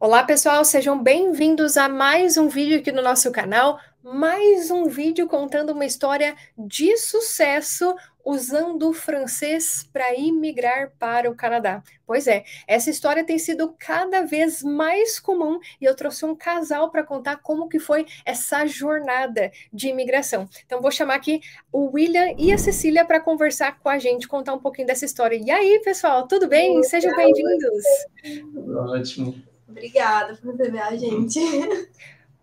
Olá, pessoal, sejam bem-vindos a mais um vídeo aqui no nosso canal, mais um vídeo contando uma história de sucesso usando o francês para imigrar para o Canadá. Pois é, essa história tem sido cada vez mais comum e eu trouxe um casal para contar como que foi essa jornada de imigração. Então vou chamar aqui o William e a Cecília para conversar com a gente, contar um pouquinho dessa história. E aí, pessoal, tudo bem? Sejam bem-vindos. Ótimo. Obrigada por receber a gente.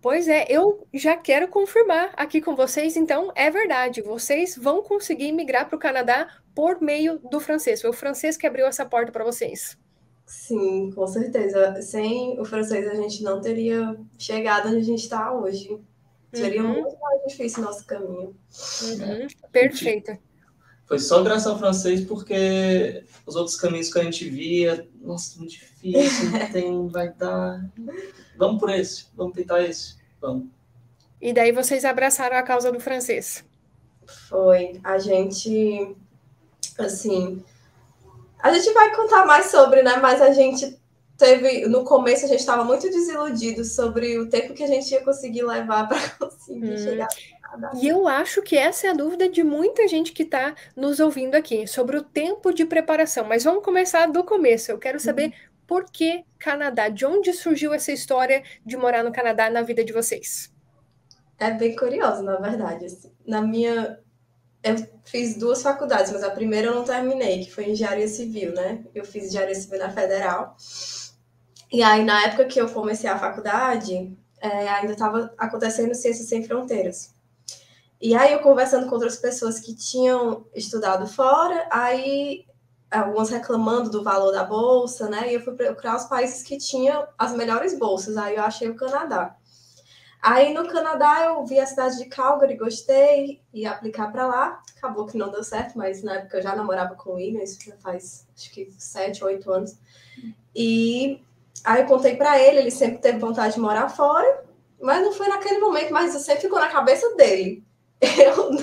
Pois é, eu já quero confirmar aqui com vocês, então é verdade, vocês vão conseguir migrar para o Canadá por meio do francês. Foi o francês que abriu essa porta para vocês. Sim, com certeza. Sem o francês a gente não teria chegado onde a gente está hoje. Seria Uhum, muito mais difícil o nosso caminho. uhum, perfeito. Foi só graças ao francês, porque os outros caminhos que a gente via, nossa, muito difícil, não tem, vai dar. Vamos por esse, vamos tentar esse, vamos. E daí vocês abraçaram a causa do francês. Foi. A gente, assim, a gente vai contar mais sobre, né? Mas a gente teve, no começo a gente estava muito desiludido sobre o tempo que a gente ia conseguir levar para conseguir chegar no Canadá. E eu acho que essa é a dúvida de muita gente que está nos ouvindo aqui, sobre o tempo de preparação. Mas vamos começar do começo. Eu quero saber por que Canadá? De onde surgiu essa história de morar no Canadá na vida de vocês? É bem curioso, na verdade. Eu fiz duas faculdades, mas a primeira eu não terminei, que foi engenharia civil, né? Eu fiz engenharia civil na Federal. E aí, na época que eu comecei a faculdade, ainda estava acontecendo Ciências Sem Fronteiras. E aí, eu conversando com outras pessoas que tinham estudado fora, aí algumas reclamando do valor da bolsa, né? E eu fui procurar os países que tinham as melhores bolsas. Aí eu achei o Canadá. Aí no Canadá eu vi a cidade de Calgary, gostei, ia aplicar para lá. Acabou que não deu certo, mas na época eu já namorava com o William, isso já faz acho que 7, 8 anos. E aí eu contei para ele sempre teve vontade de morar fora, mas não foi naquele momento, mas sempre ficou na cabeça dele.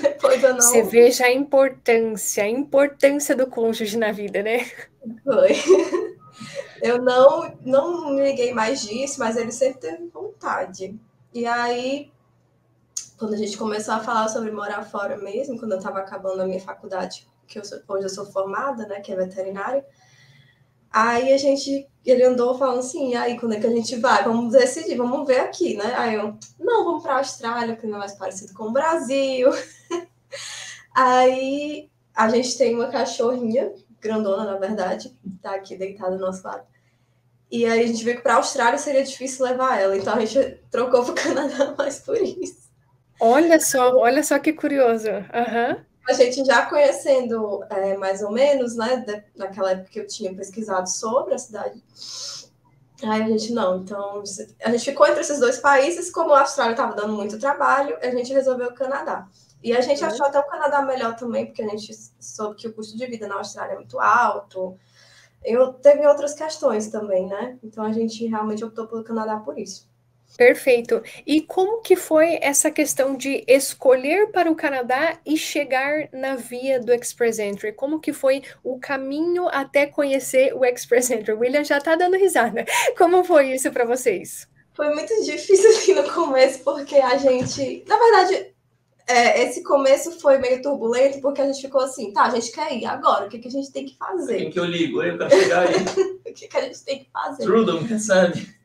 Depois eu Você não. veja a importância do cônjuge na vida, né? Foi. Eu não me liguei mais disso, mas ele sempre teve vontade. E aí, quando a gente começou a falar sobre morar fora mesmo, quando eu estava acabando a minha faculdade, hoje eu sou formada, né, que é veterinária, aí ele andou falando assim, aí quando é que a gente vai? Vamos decidir, vamos ver aqui, né? Aí eu, não, vamos para a Austrália, que não é mais parecido com o Brasil. Aí a gente tem uma cachorrinha, grandona na verdade, tá aqui deitada do nosso lado. E aí a gente viu que para a Austrália seria difícil levar ela, então a gente trocou para o Canadá mais por isso. Olha só que curioso. Uhum. A gente já conhecendo mais ou menos, né, naquela época que eu tinha pesquisado sobre a cidade, aí a gente não, então a gente ficou entre esses dois países, como a Austrália estava dando muito trabalho, a gente resolveu o Canadá. E a gente achou até o Canadá melhor também, porque a gente soube que o custo de vida na Austrália é muito alto. Teve outras questões também, né? Então a gente realmente optou pelo Canadá por isso. Perfeito. E como que foi essa questão de escolher para o Canadá e chegar na via do Express Entry? Como que foi o caminho até conhecer o Express Entry? O William já está dando risada. Como foi isso para vocês? Foi muito difícil assim no começo, porque a gente, na verdade, esse começo foi meio turbulento, porque a gente ficou assim, tá, a gente quer ir agora, o que a gente tem que fazer? Quem que eu ligo? Eu quero chegar aí. O que a gente tem que fazer? Trudon, quem sabe?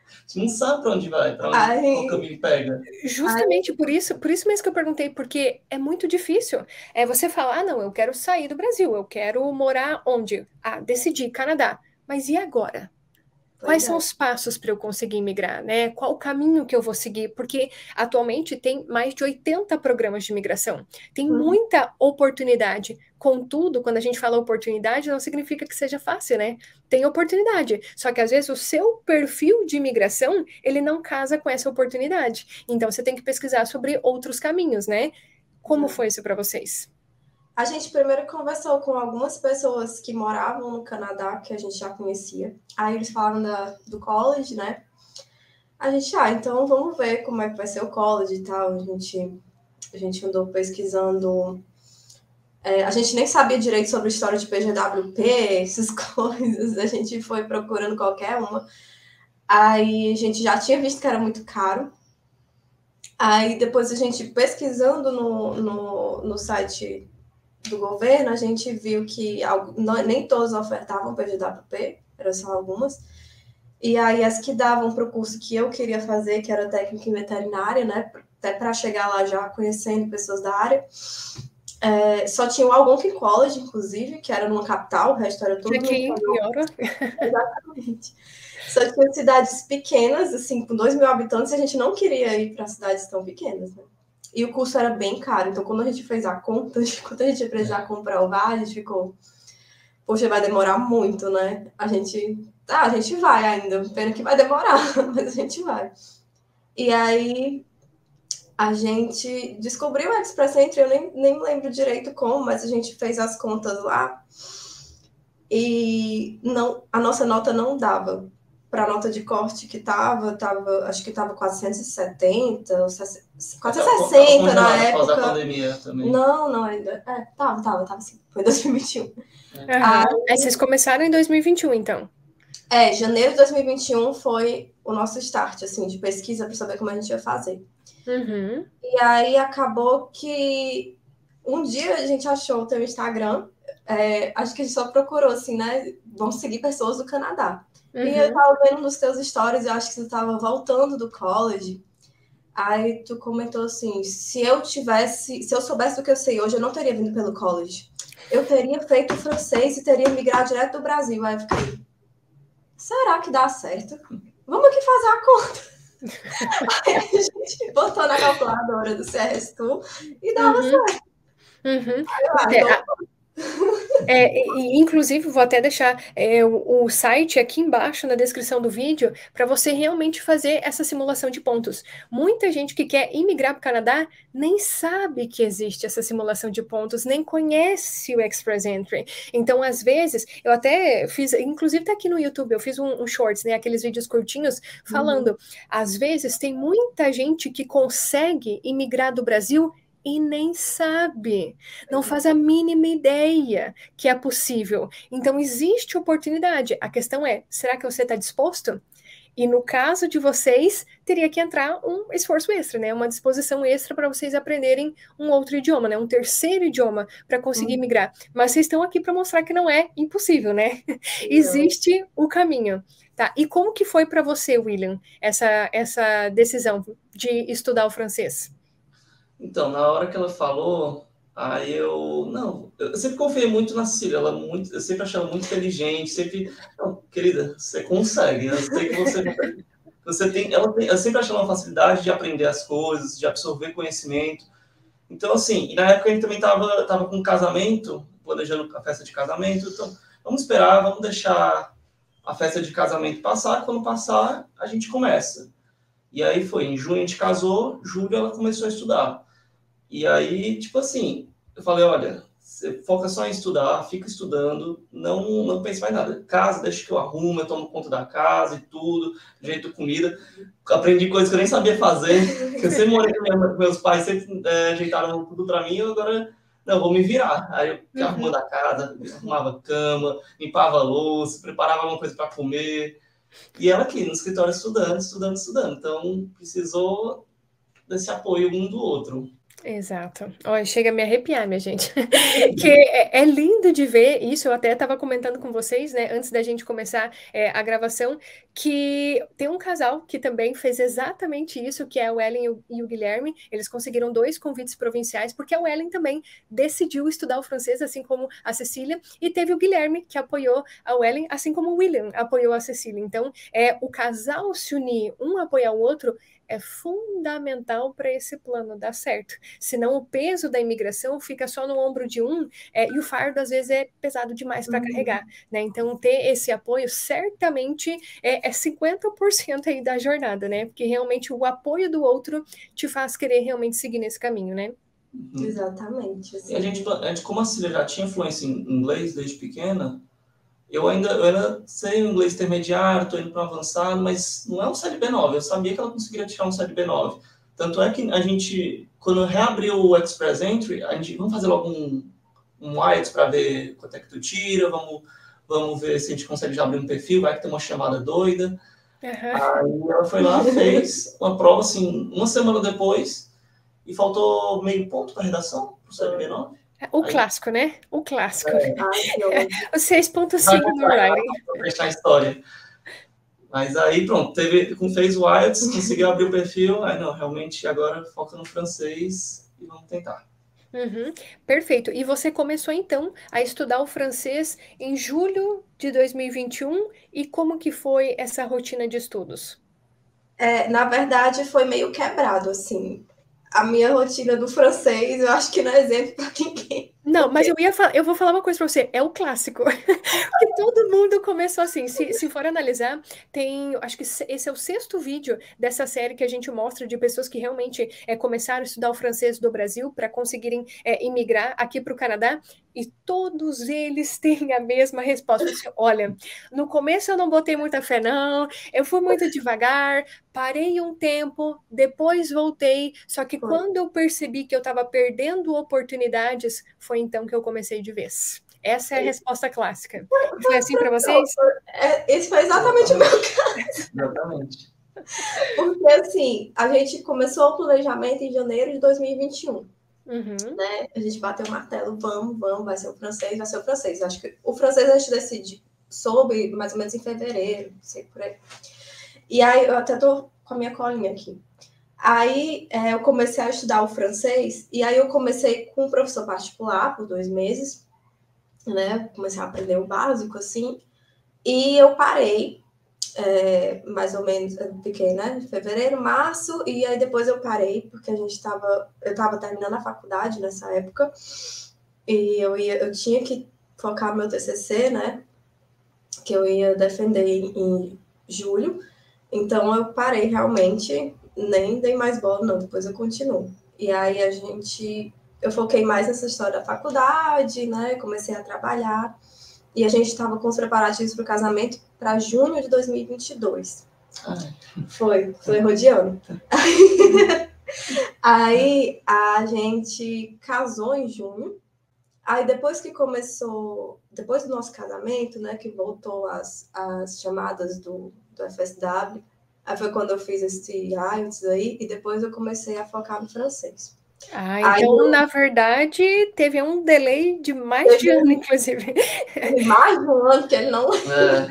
A gente não sabe para onde vai, para onde o caminho pega. Justamente por isso mesmo que eu perguntei, porque é muito difícil. É você falar, ah, não, eu quero sair do Brasil, eu quero morar onde? Ah, decidi, Canadá. Mas e agora? Quais são os passos para eu conseguir migrar, né? Qual o caminho que eu vou seguir? Porque atualmente tem mais de 80 programas de imigração. Tem muita oportunidade. Contudo, quando a gente fala oportunidade, não significa que seja fácil, né? Tem oportunidade. Só que às vezes o seu perfil de imigração, ele não casa com essa oportunidade. Então você tem que pesquisar sobre outros caminhos, né? Como foi isso para vocês? A gente primeiro conversou com algumas pessoas que moravam no Canadá, que a gente já conhecia. Aí eles falaram do college, né? A gente, então vamos ver como é que vai ser o college e tal. A gente andou pesquisando. A gente nem sabia direito sobre a história de PGWP, essas coisas. A gente foi procurando qualquer uma. Aí a gente já tinha visto que era muito caro. Aí depois a gente pesquisando no site do governo, a gente viu que nem todos ofertavam PGWP, eram só algumas. E aí as que davam para o curso que eu queria fazer, que era técnica em veterinária, né? Até para chegar lá já conhecendo pessoas da área. Só tinha o Algonquin College, inclusive, que era numa capital, o resto era tudo Aqui em Euro. Exatamente. Só tinha cidades pequenas, assim, com 2.000 habitantes, e a gente não queria ir para cidades tão pequenas, né? E o curso era bem caro, então quando a gente fez a conta, quando a gente ia precisar comprovar, a gente ficou, poxa, vai demorar muito, né? A gente vai ainda, pena que vai demorar, mas a gente vai. E aí a gente descobriu o Express Entry, eu nem lembro direito como, mas a gente fez as contas lá e a nossa nota não dava para a nota de corte que acho que estava 470, 460 na época. Após a pandemia também. Não, ainda. Tava assim. Foi 2021. Aí vocês começaram em 2021, então? Janeiro de 2021 foi o nosso start, assim, de pesquisa para saber como a gente ia fazer. Uhum. E aí acabou que um dia a gente achou o teu Instagram, acho que a gente só procurou, assim, né? Vamos seguir pessoas do Canadá. Uhum. E eu tava vendo nos teus stories, eu acho que você tava voltando do college. Aí tu comentou assim, se eu soubesse do que eu sei hoje, eu não teria vindo pelo college. Eu teria feito francês e teria migrado direto do Brasil. Aí eu fiquei, será que dá certo? Vamos aqui fazer a conta. Aí a gente botou na calculadora do CRS Tool e dava certo. Uhum. Inclusive, vou até deixar o site aqui embaixo na descrição do vídeo para você realmente fazer essa simulação de pontos. Muita gente que quer imigrar para o Canadá nem sabe que existe essa simulação de pontos, nem conhece o Express Entry. Então, às vezes, eu até fiz, inclusive está aqui no YouTube, eu fiz um shorts, né, aqueles vídeos curtinhos, falando, às vezes tem muita gente que consegue imigrar do Brasil e nem sabe, não faz a mínima ideia que é possível. Então, existe oportunidade. A questão é, será que você está disposto? E no caso de vocês, teria que entrar um esforço extra, né? Uma disposição extra para vocês aprenderem um outro idioma, né? Um terceiro idioma para conseguir migrar. Mas vocês estão aqui para mostrar que não é impossível, né? Existe o caminho. Tá? E como que foi para você, William, essa decisão de estudar o francês? Então, na hora que ela falou, aí eu sempre confiei muito na Cecília, eu sempre achei ela muito inteligente, não, querida, você consegue, eu sei que você tem, eu sempre achei ela uma facilidade de aprender as coisas, de absorver conhecimento. Então, assim, e na época a gente também tava com um casamento, planejando a festa de casamento, então vamos esperar, vamos deixar a festa de casamento passar, quando passar, a gente começa. E aí foi, em junho a gente casou, julho ela começou a estudar. E aí, tipo assim, eu falei, olha, você foca só em estudar, fica estudando, não pense mais nada. Casa, deixa que eu arrumo, eu tomo conta da casa e tudo, jeito comida. Aprendi coisas que eu nem sabia fazer, que eu sempre morei com meus pais, sempre ajeitaram tudo pra mim, agora, não, vou me virar. Aí eu fiquei arrumando a casa, arrumava cama, limpava a louça, preparava alguma coisa para comer. E ela aqui no escritório estudando. Então, precisou desse apoio um do outro. Exato. Olha, chega a me arrepiar, minha gente. Que é lindo de ver isso. Eu até estava comentando com vocês, né, antes da gente começar a gravação, que tem um casal que também fez exatamente isso, que é o Ellen e o Guilherme. Eles conseguiram 2 convites provinciais, porque a Ellen também decidiu estudar o francês, assim como a Cecília, e teve o Guilherme, que apoiou a Ellen, assim como o William apoiou a Cecília. Então, o casal se unir, um apoiar o outro, é fundamental para esse plano dar certo. Senão o peso da imigração fica só no ombro de um e o fardo às vezes é pesado demais para carregar, né? Então ter esse apoio certamente é 50% aí da jornada, né? Porque realmente o apoio do outro te faz querer realmente seguir nesse caminho, né? Exatamente. Assim. E a gente, como a Cília já tinha fluência em inglês desde pequena, eu ainda sei o inglês intermediário, estou indo para avançado, mas não é um série B9. Eu sabia que ela conseguiria tirar um série B9. Tanto é que a gente, quando reabriu o Express Entry, vamos fazer logo um IELTS para ver quanto é que tu tira, vamos ver se a gente consegue já abrir um perfil, vai que tem uma chamada doida. Aham. Aí ela foi lá, fez uma prova, assim, uma semana depois, e faltou meio ponto para redação, pro CLB9. O Aí, clássico, né? O clássico. Ai, que ódio. O vai 6,5 no voltar, writing. para fechar a história. Mas aí, pronto, fez o IELTS, conseguiu abrir o perfil, aí não, realmente agora foca no francês e vamos tentar. Uhum, perfeito. E você começou então a estudar o francês em julho de 2021 e como que foi essa rotina de estudos? Na verdade, foi meio quebrado, assim. A minha rotina do francês, eu acho que não é exemplo para ninguém. Não, mas Porque eu vou falar uma coisa pra você, é o clássico. Porque todo mundo começou assim. Se for analisar, acho que esse é o sexto vídeo dessa série que a gente mostra de pessoas que realmente começaram a estudar o francês do Brasil para conseguirem imigrar aqui para o Canadá. E todos eles têm a mesma resposta. Assim, olha, no começo eu não botei muita fé, não. Eu fui muito devagar, parei um tempo, depois voltei. Só que foi. quando eu percebi que eu estava perdendo oportunidades, foi então que eu comecei de vez. Essa é a resposta clássica. E foi assim para vocês? Esse foi exatamente o meu Exatamente. caso. Exatamente. Porque, assim, a gente começou o planejamento em janeiro de 2021. Uhum. Né? A gente bateu o martelo, vamos, vai ser o francês, vai ser o francês. Acho que o francês a gente decide, soube mais ou menos em fevereiro, não sei por aí. E aí, eu até tô com a minha colinha aqui. Aí, eu comecei a estudar o francês, e aí eu comecei com um professor particular por 2 meses, né? Comecei a aprender o básico, assim, e eu parei, mais ou menos, eu fiquei, né, em fevereiro, março, e aí depois eu parei, porque eu estava terminando a faculdade nessa época, e eu tinha que focar no meu TCC, né, que eu ia defender em julho, então eu parei realmente, nem dei mais bola, não, depois eu continuo. E aí eu foquei mais nessa história da faculdade, né, comecei a trabalhar, e a gente estava com os preparativos para o casamento para junho de 2022. Foi rodeando. Aí a gente casou em junho. Aí depois depois do nosso casamento, né, que voltou as chamadas do FSW, aí foi quando eu fiz esse IELTS aí, e depois eu comecei a focar no francês. Ah, Aí então, na verdade, teve um delay de mais de ano, inclusive. mais de um ano que ele não. Caramba,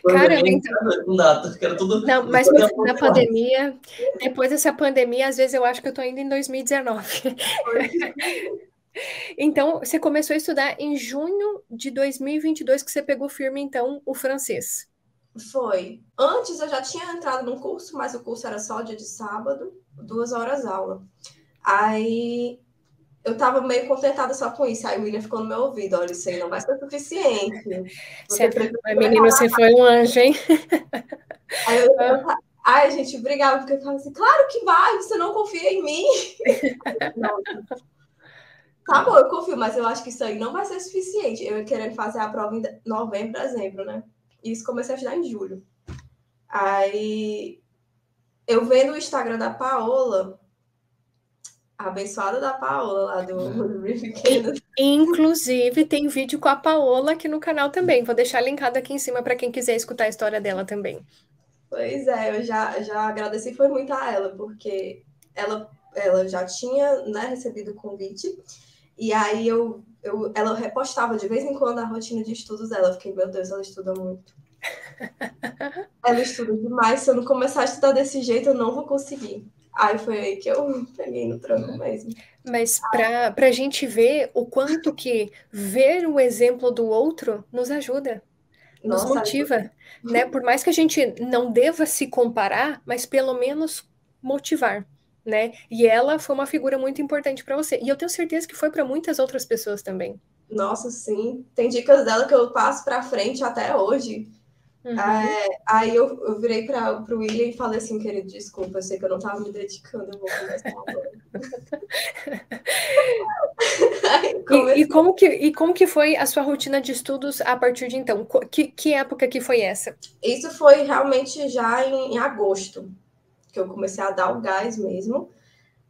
Pandemia, então. não dá, que era tudo. Não, mas Depois da na pandemia. pandemia, depois dessa pandemia, às vezes eu acho que eu tô indo em 2019. Então, você começou a estudar em junho de 2022, que você pegou firme, então, o francês. Foi. Antes eu já tinha entrado num curso, mas o curso era só dia de sábado, 2 horas aula. Aí eu tava meio contentada só com isso. Aí o William ficou no meu ouvido: olha, isso aí não vai ser suficiente. Você precisa Mas, menino, preparar. você foi um anjo, hein? Aí a gente brigava, porque eu falava assim: claro que vai, você não confia em mim. Não, tá bom, eu confio, mas eu acho que isso aí não vai ser suficiente. Eu ia querendo fazer a prova em novembro, dezembro, né? E isso comecei a estudar em julho. Aí eu vendo o Instagram da Paola, a abençoada da Paola, lá do Riff Canada. Inclusive, tem vídeo com a Paola aqui no canal também. Vou deixar linkado aqui em cima para quem quiser escutar a história dela também. Pois é, eu já agradeci foi muito a ela, porque ela já tinha, né, recebido o convite, e aí ela repostava de vez em quando a rotina de estudos dela. Eu fiquei, meu Deus, ela estuda muito. Ela estuda demais, se eu não começar a estudar desse jeito, eu não vou conseguir. Aí foi aí que eu peguei no tranco mesmo. Mas para a gente ver o quanto que ver o exemplo do outro nos ajuda, nos Nossa, motiva, né? Por mais que a gente não deva se comparar, mas pelo menos motivar, né? E ela foi uma figura muito importante para você. E eu tenho certeza que foi para muitas outras pessoas também. nossa, sim. Tem dicas dela que eu passo pra frente até hoje. Uhum. Aí eu virei para o William e falei assim: querido, desculpa, eu sei que eu não estava me dedicando, eu vou começar agora. Aí comecei. E como que foi a sua rotina de estudos a partir de então? Que época que foi essa? Isso foi realmente já em agosto, que eu comecei a dar o gás mesmo.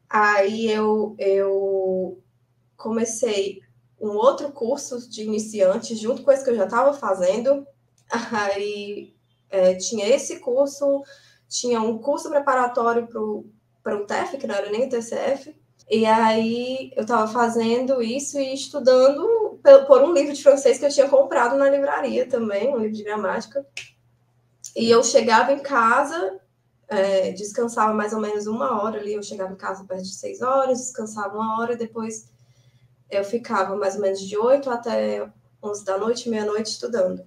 Aí eu comecei um outro curso de iniciante, junto com esse que eu já estava fazendo. Aí tinha esse curso, tinha um curso preparatório para o TEF, que não era nem o TCF, e aí eu estava fazendo isso e estudando por um livro de francês que eu tinha comprado na livraria também, um livro de gramática. E eu chegava em casa, descansava mais ou menos 1 hora ali, eu chegava em casa perto de 6 horas, descansava 1 hora, depois eu ficava mais ou menos de 8 até 11 da noite, meia-noite, estudando.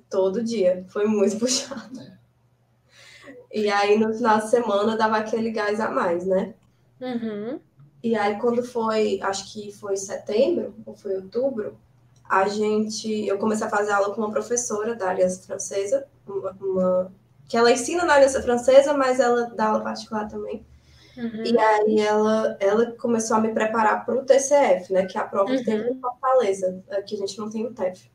Todo dia. Foi muito puxado. E aí, no final de semana, dava aquele gás a mais, né? Uhum. E aí, quando foi, acho que foi setembro, ou foi outubro, eu comecei a fazer aula com uma professora da Aliança Francesa, que ela ensina na Aliança Francesa, mas ela dá aula particular também. Uhum. E aí ela começou a me preparar para o TCF, né? Que é a prova que tem em Fortaleza. Aqui a gente não tem o TEF.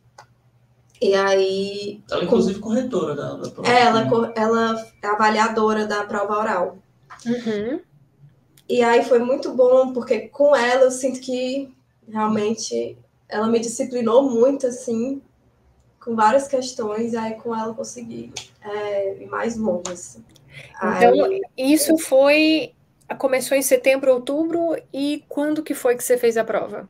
E aí... Ela, inclusive, corretora da prova. Ela é avaliadora da prova oral. Uhum. E aí foi muito bom, porque com ela eu sinto que realmente ela me disciplinou muito, assim, com várias questões, e aí com ela eu consegui ir mais longe, assim. Então, isso começou em setembro, outubro, e quando que foi que você fez a prova?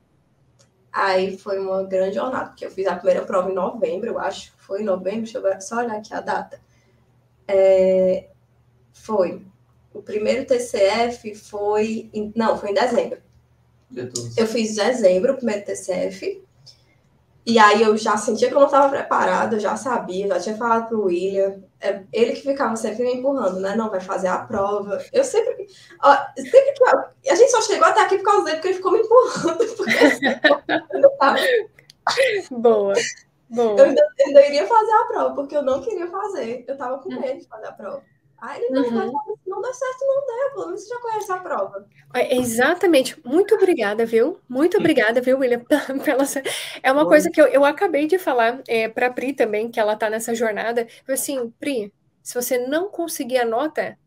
Aí foi uma grande jornada, porque eu fiz a primeira prova em novembro, eu acho. Foi em novembro, deixa eu só olhar aqui a data. Foi. O primeiro TCF foi em dezembro. Eu fiz em dezembro o primeiro TCF. E aí eu já sentia que eu não estava preparada, eu já sabia, já tinha falado pro William. Ele que ficava sempre me empurrando, né? Não, vai fazer a prova. Eu sempre que a gente só chegou até aqui por causa dele, porque ele ficou me empurrando. Boa. Eu ainda iria fazer a prova, porque eu não queria fazer. Eu tava com medo de fazer a prova. Aí ele não vai fazer, se não der certo, não der. Pelo menos você já conhece a prova. Exatamente. Muito obrigada, viu? Muito obrigada, viu, William? É uma coisa que eu acabei de falar para a Pri também, que ela tá nessa jornada. Assim, Pri, se você não conseguir a nota,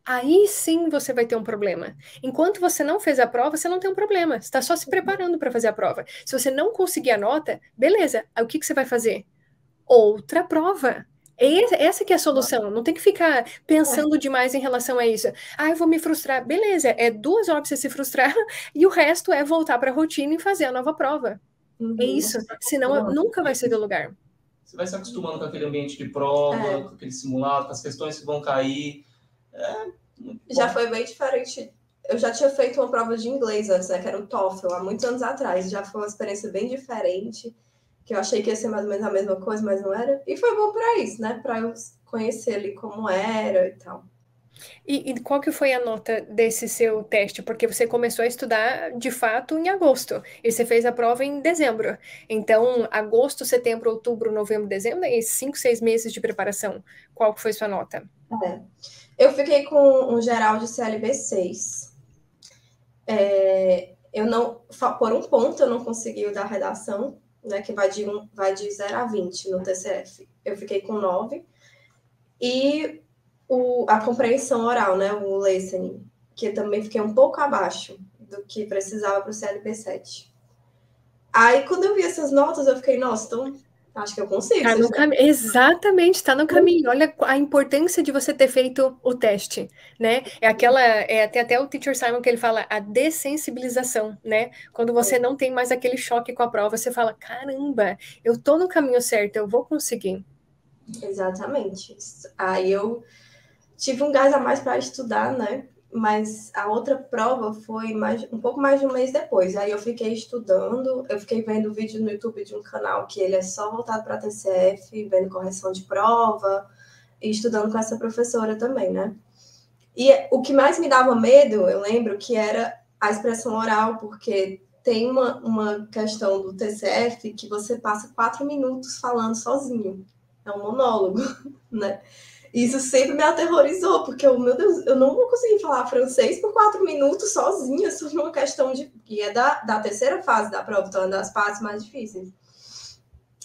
aí sim você vai ter um problema. Enquanto você não fez a prova, você não tem um problema. Você está só se preparando para fazer a prova. Se você não conseguir a nota, beleza. Aí o que você vai fazer? Outra prova. Essa que é a solução. Não tem que ficar pensando demais em relação a isso. Eu vou me frustrar. Beleza, 2 horas pra você se frustrar e o resto é voltar para a rotina e fazer a nova prova. É isso. Senão nunca vai ser do lugar. Você vai se acostumando com aquele ambiente de prova, com aquele simulado, com as questões que vão cair. Já foi bem diferente. Eu já tinha feito uma prova de inglês antes, né? Que era o TOEFL, há muitos anos atrás. Já foi uma experiência bem diferente, que eu achei que ia ser mais ou menos a mesma coisa, mas não era. E foi bom para isso, né? Para eu conhecer ali como era e tal. E qual que foi a nota desse seu teste? Porque você começou a estudar, de fato, em agosto. E você fez a prova em dezembro. Então, agosto, setembro, outubro, novembro, dezembro, e 5, 6 meses de preparação. Qual que foi sua nota? Eu fiquei com um geral de CLB 6. Eu não, por um ponto, eu não consegui o da redação, né, que vai de 0 a 20 no TCF. Eu fiquei com 9. E a compreensão oral, né, o listening, que eu também fiquei um pouco abaixo do que precisava para o CLB 7. Aí, quando eu vi essas notas, eu fiquei, nossa, então acho que eu consigo. Tá no caminho. Exatamente, está no caminho. Olha a importância de você ter feito o teste, né? Tem até o Teacher Simon que ele fala a dessensibilização, né? Quando você não tem mais aquele choque com a prova, você fala, caramba, eu tô no caminho certo, eu vou conseguir. Exatamente. Aí eu tive um gás a mais para estudar, né? Mas a outra prova foi um pouco mais de um mês depois. Aí eu fiquei estudando, eu fiquei vendo vídeo no YouTube de um canal que ele é só voltado para TCF, vendo correção de prova e estudando com essa professora também, né? E o que mais me dava medo, eu lembro, que era a expressão oral, porque tem uma questão do TCF que você passa 4 minutos falando sozinho. É um monólogo, né? Isso sempre me aterrorizou, porque meu Deus, eu não vou conseguir falar francês por 4 minutos sozinha sobre uma questão que é da terceira fase da prova, então é das partes mais difíceis.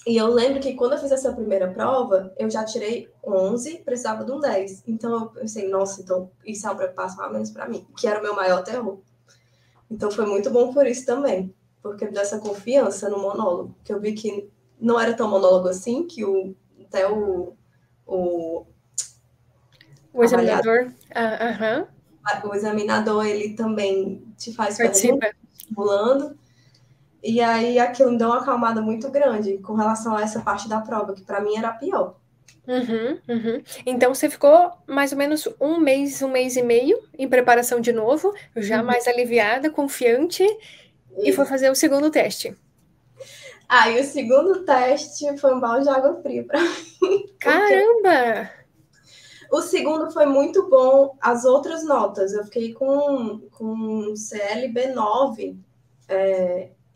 E eu lembro que quando eu fiz essa primeira prova, eu já tirei 11, precisava de um 10. Então eu pensei, nossa, então isso é uma preocupação a menos para mim, que era o meu maior terror. Então foi muito bom por isso também, porque me deu essa confiança no monólogo, que eu vi que não era tão monólogo assim, que até o o examinador. O examinador, ele também te faz Participa. estimulando. E aí aquilo me deu uma acalmada muito grande com relação a essa parte da prova, que para mim era a pior. Então você ficou mais ou menos um mês e meio em preparação de novo, já mais aliviada, confiante, e foi fazer o segundo teste. E o segundo teste foi um balde de água fria para mim. Caramba! O segundo foi muito bom. As outras notas, eu fiquei com CLB 9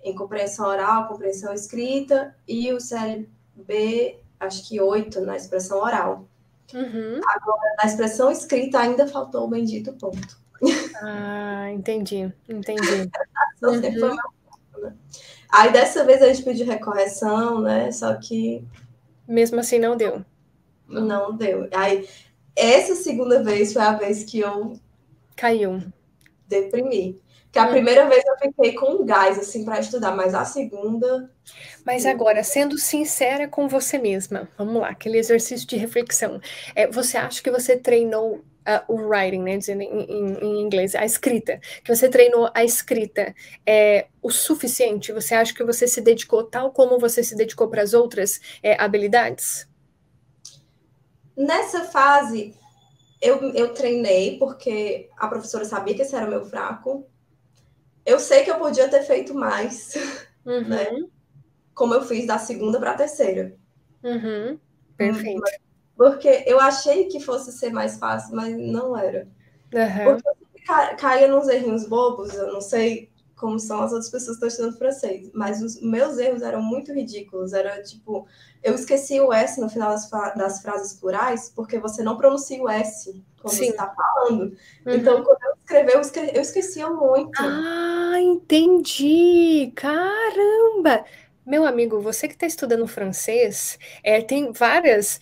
em compreensão oral, compreensão escrita, e o CLB, acho que 8 na expressão oral. Agora, na expressão escrita, ainda faltou o bendito ponto. Entendi. Foi meu ponto, né? Aí, dessa vez, a gente pediu recorreção, né? Só que... mesmo assim, não deu. Não deu. Aí, essa segunda vez foi a vez que eu... caiu. Deprimi. Porque a primeira vez eu fiquei com gás, assim, para estudar, mas a segunda... Mas agora, sendo sincera com você mesma, vamos lá, aquele exercício de reflexão. Você acha que você treinou o writing, né, dizendo em inglês, a escrita, que você treinou a escrita o suficiente? Você acha que você se dedicou tal como você se dedicou para as outras habilidades? Nessa fase, eu treinei, porque a professora sabia que esse era o meu fraco. Eu sei que eu podia ter feito mais, né? Como eu fiz da segunda para a terceira. Perfeito. Porque eu achei que fosse ser mais fácil, mas não era. Porque eu caía nos errinhos bobos, eu não sei como são as outras pessoas que estão estudando francês, mas os meus erros eram muito ridículos. Era tipo, eu esqueci o S no final das frases plurais, porque você não pronuncia o S quando você está falando. Então, quando eu escrevi, eu esquecia muito. Entendi! Caramba! Meu amigo, você que está estudando francês, tem várias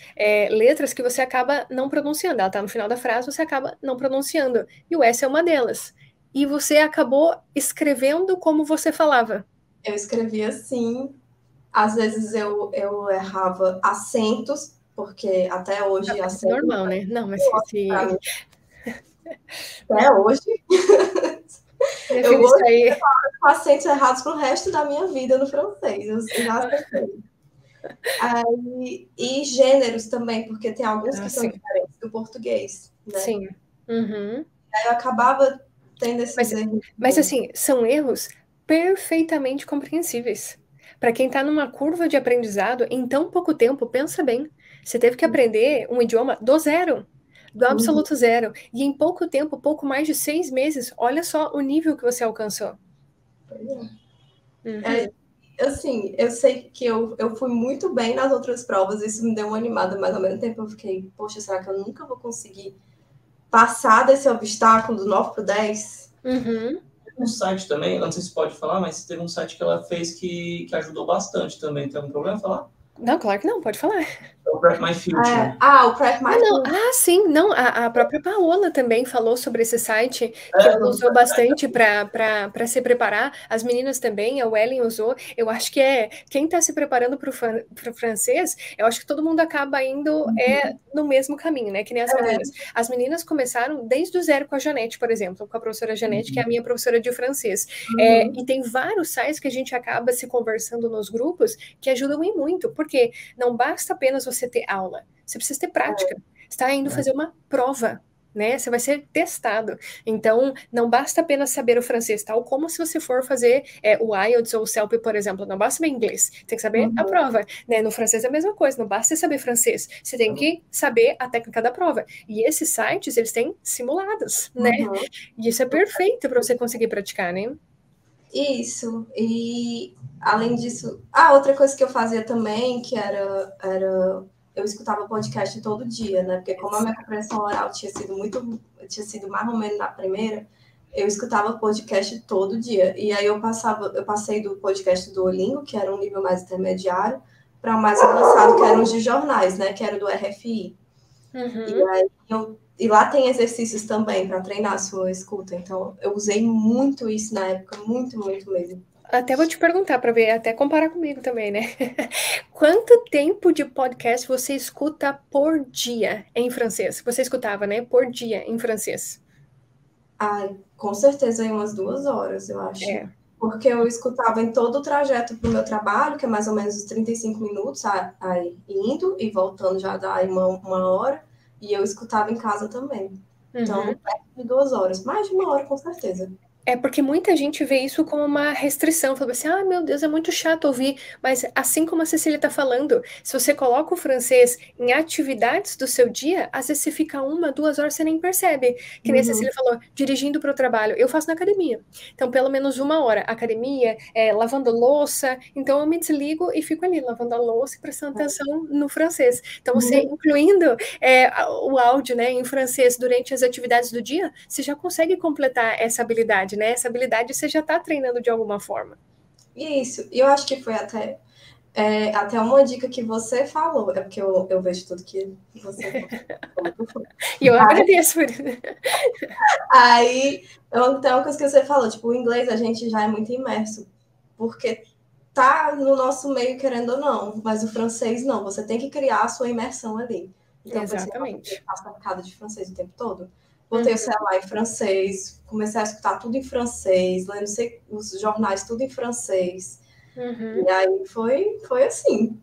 letras que você acaba não pronunciando. Ela está no final da frase, você acaba não pronunciando. E o S é uma delas. E você acabou escrevendo como você falava. Eu escrevia assim. Às vezes eu errava acentos, porque até hoje É normal, né? Não, mas até hoje. Minha filha, isso aí... com acentos errados pro resto da minha vida no francês. Eu já acertei. E gêneros também, porque tem alguns que são diferentes do português, né? Sim. Aí eu acabava tendo esses erros. Mas assim, são erros perfeitamente compreensíveis. Para quem está numa curva de aprendizado, em tão pouco tempo, pensa bem, você teve que aprender um idioma do zero, do absoluto zero. E em pouco tempo, pouco mais de 6 meses, olha só o nível que você alcançou. Assim, eu sei que eu fui muito bem nas outras provas, isso me deu uma animada, mas ao mesmo tempo eu fiquei, poxa, será que eu nunca vou conseguir passar desse obstáculo do 9 para o 10? Um site também, não sei se pode falar, mas teve um site que ela fez que ajudou bastante também. Tem algum problema falar? Não, claro que não, pode falar. O Prep My Future. O Prep My Future. Sim, não, a própria Paola também falou sobre esse site, que ela usou bastante para se preparar, as meninas também, a Wellen usou, eu acho que quem está se preparando para o francês, eu acho que todo mundo acaba indo no mesmo caminho, né, que nem as meninas. As meninas começaram desde o zero com a Janete, por exemplo, com a professora Janete, que é a minha professora de francês, e tem vários sites que a gente acaba se conversando nos grupos, que ajudam em muito, porque não basta apenas você ter aula, você precisa ter prática. Você está indo fazer uma prova, né? Você vai ser testado. Então, não basta apenas saber o francês, tal como se você for fazer o IELTS ou o CELP, por exemplo. Não basta saber inglês, tem que saber a prova, né? No francês é a mesma coisa, não basta saber francês, você tem que saber a técnica da prova. E esses sites, eles têm simulados, né? E isso é perfeito para você conseguir praticar, né? Isso. E, além disso, outra coisa que eu fazia também, que era eu escutava podcast todo dia, né? Porque como a minha compreensão oral tinha sido mais ou menos na primeira, eu escutava podcast todo dia. E aí eu passei do podcast do Duolingo, que era um nível mais intermediário, para o mais avançado, que eram os de jornais, né? Que era do RFI. E lá tem exercícios também para treinar a sua escuta. Então, eu usei muito isso na época, muito, muito mesmo. Até vou te perguntar para ver, até comparar comigo também, né? Quanto tempo de podcast você escuta por dia em francês? Você escutava, né? Por dia em francês. Ai, com certeza em umas 2 horas, eu acho. É. Porque eu escutava em todo o trajeto para o meu trabalho, que é mais ou menos uns 35 minutos, aí indo e voltando já dá aí uma hora, e eu escutava em casa também. Então, perto de 2 horas, mais de 1 hora, com certeza. É porque muita gente vê isso como uma restrição, fala assim, ah, meu Deus, é muito chato ouvir, mas assim como a Cecília está falando, se você coloca o francês em atividades do seu dia, às vezes você fica 1, 2 horas, você nem percebe, que nem a Cecília falou, dirigindo para o trabalho, eu faço na academia, então pelo menos 1 hora, academia, lavando louça, então eu me desligo e fico ali, lavando a louça e prestando atenção no francês, então você incluindo o áudio, né, em francês durante as atividades do dia, você já consegue completar essa habilidade, né? Essa habilidade você já está treinando de alguma forma. Isso, e eu acho que foi até uma dica que você falou, é porque eu vejo tudo que você falou. E eu agradeço por isso. Aí, tem uma coisa que você falou, tipo, o inglês a gente já é muito imerso, porque tá no nosso meio, querendo ou não, mas o francês não, você tem que criar a sua imersão ali. Então, exatamente. Eu faço mercado de francês o tempo todo. Botei o celular em francês, comecei a escutar tudo em francês, lendo os jornais tudo em francês. E aí foi assim.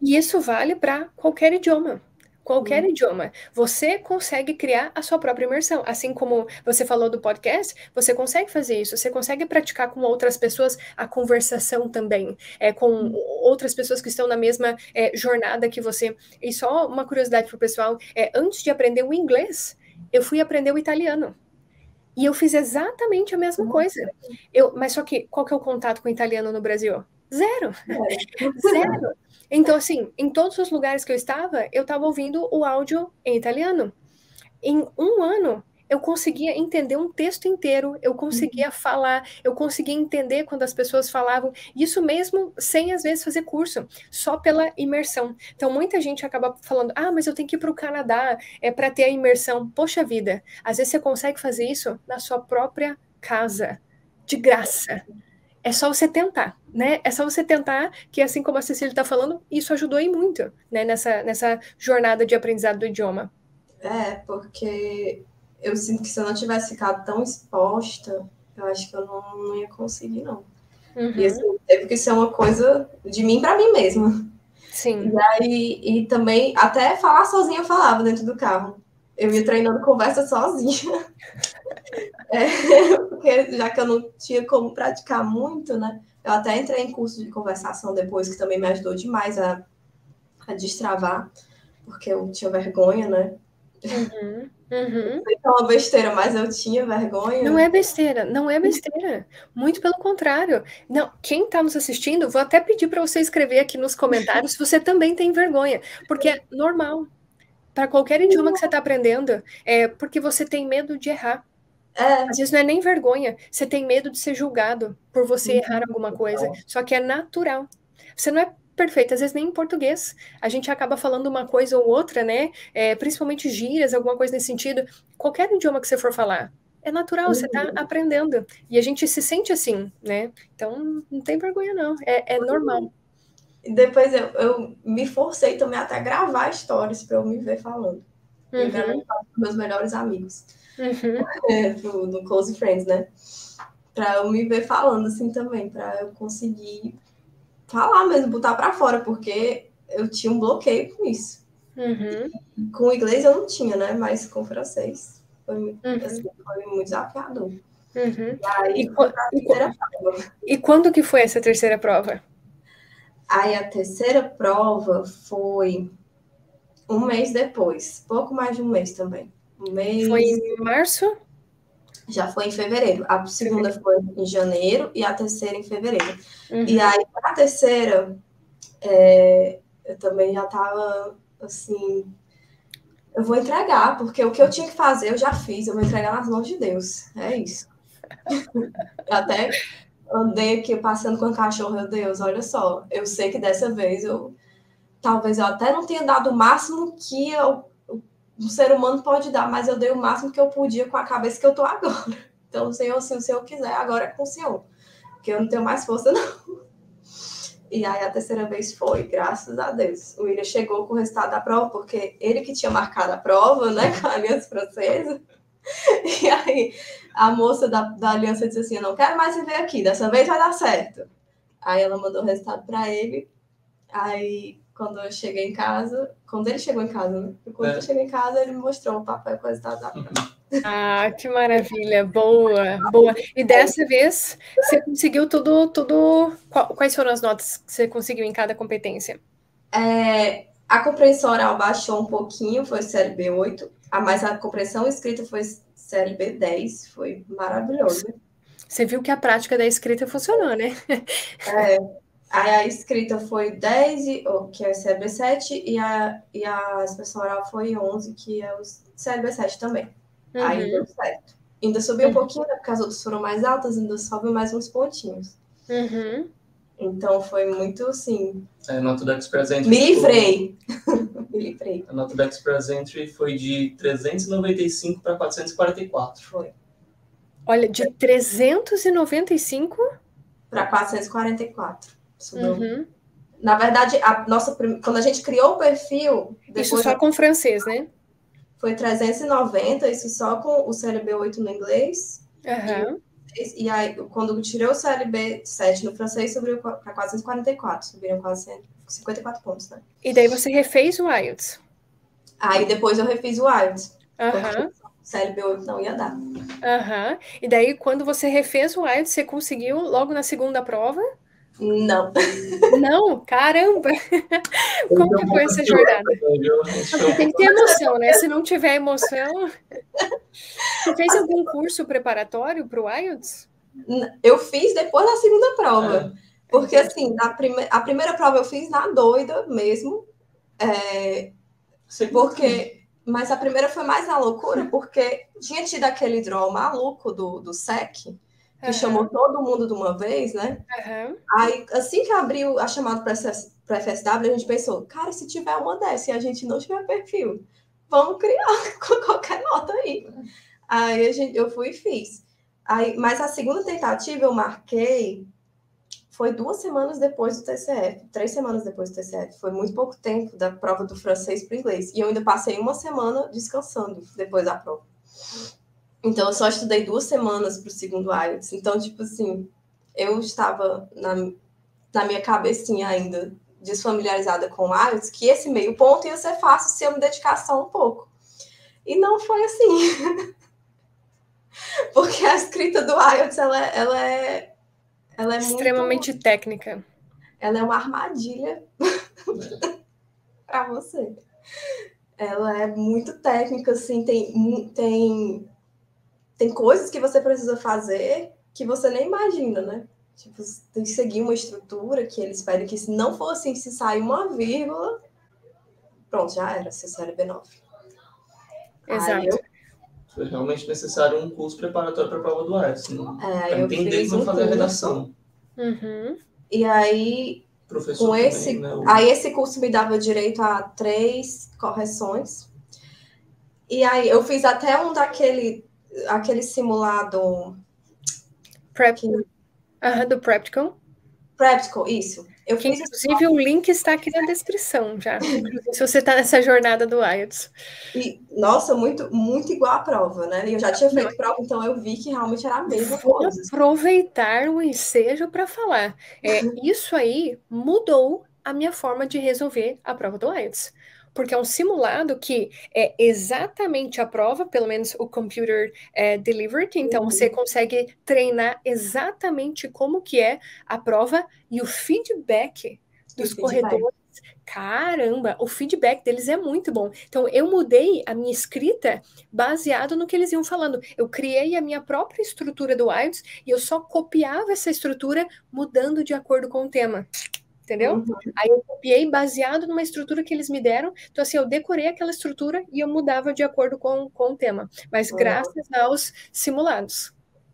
E isso vale para qualquer idioma. Qualquer idioma. Você consegue criar a sua própria imersão. Assim como você falou do podcast, você consegue fazer isso. Você consegue praticar com outras pessoas a conversação também. Com outras pessoas que estão na mesma jornada que você. E só uma curiosidade para o pessoal: antes de aprender o inglês, eu fui aprender o italiano. E eu fiz exatamente a mesma coisa. Mas só que, qual que é o contato com o italiano no Brasil? Zero. Zero. Então, assim, em todos os lugares que eu estava ouvindo o áudio em italiano. Em 1 ano, eu conseguia entender um texto inteiro, eu conseguia falar, eu conseguia entender quando as pessoas falavam, isso mesmo sem, às vezes, fazer curso, só pela imersão. Então, muita gente acaba falando, mas eu tenho que ir para o Canadá para ter a imersão. Poxa vida, às vezes você consegue fazer isso na sua própria casa, de graça. É só você tentar, né? É só você tentar, que assim como a Cecília está falando, isso ajudou aí muito, né? Nessa jornada de aprendizado do idioma. Porque eu sinto que se eu não tivesse ficado tão exposta, eu acho que eu não ia conseguir, não. E assim, teve que ser uma coisa de mim para mim mesma. Sim. E também, até falar sozinha eu falava dentro do carro. Eu ia treinando conversa sozinha. Porque já que eu não tinha como praticar muito, né? Eu até entrei em curso de conversação depois, que também me ajudou demais a destravar, porque eu tinha vergonha, né? É uma besteira, mas eu tinha vergonha. Não é besteira, não é besteira. Muito pelo contrário. Não, quem está nos assistindo, vou até pedir para você escrever aqui nos comentários se você também tem vergonha, porque é normal. Para qualquer idioma que você está aprendendo, porque você tem medo de errar. Às vezes não é nem vergonha, você tem medo de ser julgado por você errar alguma coisa. Só que é natural. Você não é perfeito, às vezes nem em português. A gente acaba falando uma coisa ou outra, né? Principalmente gírias, alguma coisa nesse sentido. Qualquer idioma que você for falar, é natural, você está aprendendo. E a gente se sente assim, né? Então, não tem vergonha, não. É normal. Depois eu me forcei também até a gravar stories para eu me ver falando. Eu gravei com meus melhores amigos. No Close Friends, né? Para eu me ver falando assim também, para eu conseguir falar mesmo, botar para fora, porque eu tinha um bloqueio com isso. Com o inglês eu não tinha, né? Mas com o francês foi muito desafiador. E aí, e quando que foi essa terceira prova? Aí a terceira prova foi 1 mês depois, pouco mais de 1 mês também. Foi em março? Já foi em fevereiro. A segunda foi em janeiro e a terceira em fevereiro. E aí, a terceira, eu também já estava assim, eu vou entregar, porque o que eu tinha que fazer eu já fiz, eu vou entregar nas mãos de Deus. É isso. Eu até andei aqui passando com o cachorro, meu Deus, olha só, eu sei que dessa vez talvez eu até não tenha dado o máximo que um ser humano pode dar, mas eu dei o máximo que eu podia com a cabeça que eu tô agora. Então, Senhor, se o Senhor quiser, agora é com o Senhor. porque eu não tenho mais força, não. E aí a terceira vez foi, graças a Deus. O William chegou com o resultado da prova, porque ele que tinha marcado a prova, né, com a Aliança Francesa. E aí a moça da Aliança disse assim, eu não quero mais você ver aqui, dessa vez vai dar certo. Aí ela mandou o resultado para ele. Aí quando eu cheguei em casa, quando ele chegou em casa, né? Quando eu cheguei em casa, ele me mostrou o papel com o resultado da prova. Ah, que maravilha, boa, boa. E dessa vez você conseguiu tudo. Quais foram as notas que você conseguiu em cada competência? A compreensão oral baixou um pouquinho, foi CLB 8, mas a compreensão escrita foi CLB 10, foi maravilhoso. Você viu que a prática da escrita funcionou, né? A escrita foi 10, que é o CLB 7, e a expressão oral foi 11, que é o CLB 7 também. Aí deu certo. Ainda subiu um pouquinho, né, porque as outras foram mais altas, ainda sobe mais uns pontinhos. Então foi muito assim. A nota do Express Entry. Me livrei! Me livrei. A nota do Express Entry foi de 395 para 444. Foi. Olha, de 395 para 444. Subiu. Na verdade, quando a gente criou o perfil. Isso só com francês, né? Foi 390, isso só com o CLB 8 no inglês. E aí, quando eu tirei o CLB 7 no francês, subiu para 444. Subiram quase 54 pontos, né? E daí você refez o IELTS? Aí depois eu refiz o IELTS. Porque o CLB 8 não ia dar. E daí, quando você refez o IELTS, você conseguiu logo na segunda prova? Não. Não? Caramba! Como que foi essa jornada? Tem que ter emoção, né? Se não tiver emoção... Você fez algum curso preparatório para o IELTS? Eu fiz depois da segunda prova. Porque, assim, a primeira prova eu fiz na doida mesmo. Mas a primeira foi mais na loucura, porque tinha tido aquele draw maluco do SEC, que chamou todo mundo de uma vez, né? Aí, assim que abriu a chamada para FSW, a gente pensou, cara, se tiver uma dessa e a gente não tiver perfil, vamos criar com qualquer nota aí. Aí eu fui e fiz. Mas a segunda tentativa eu marquei, foi 2 semanas depois do TCF, 3 semanas depois do TCF. Foi muito pouco tempo da prova do francês para o inglês. E eu ainda passei 1 semana descansando depois da prova. Então, eu só estudei 2 semanas para o segundo IELTS. Então, tipo assim, eu estava na minha cabecinha ainda desfamiliarizada com o IELTS, que esse meio ponto ia ser fácil se eu me dedicasse só um pouco. E não foi assim. Porque a escrita do IELTS, ela é extremamente muito técnica. Ela é uma armadilha para você. Ela é muito técnica, assim, tem coisas que você precisa fazer que você nem imagina, né? Tipo, tem que seguir uma estrutura que eles pedem que se não for assim, se sair uma vírgula, pronto, já era, seu CLB 9. Exato. Foi realmente necessário um curso preparatório para a prova do IELTS, para eu entender como fazer a redação. E aí, com esse, né? Aí esse curso me dava direito a 3 correções. E aí eu fiz até aquele simulado... do Practical. Practical, isso. Inclusive, o link está aqui na descrição já. Se você está nessa jornada do IELTS. E, nossa, muito, muito igual à prova, né? E eu já tinha feito prova, então eu vi que realmente era a mesma coisa. Vou aproveitar o ensejo para falar. Isso aí mudou a minha forma de resolver a prova do IELTS. Porque é um simulado que é exatamente a prova, pelo menos o computer delivered, então você consegue treinar exatamente como que é a prova e o feedback dos corredores. Caramba, o feedback deles é muito bom. Então, eu mudei a minha escrita baseado no que eles iam falando. Eu criei a minha própria estrutura do IELTS e eu só copiava essa estrutura mudando de acordo com o tema. Entendeu? Aí eu copiei baseado numa estrutura que eles me deram. Então, assim, eu decorei aquela estrutura e eu mudava de acordo com o tema. Mas graças aos simulados.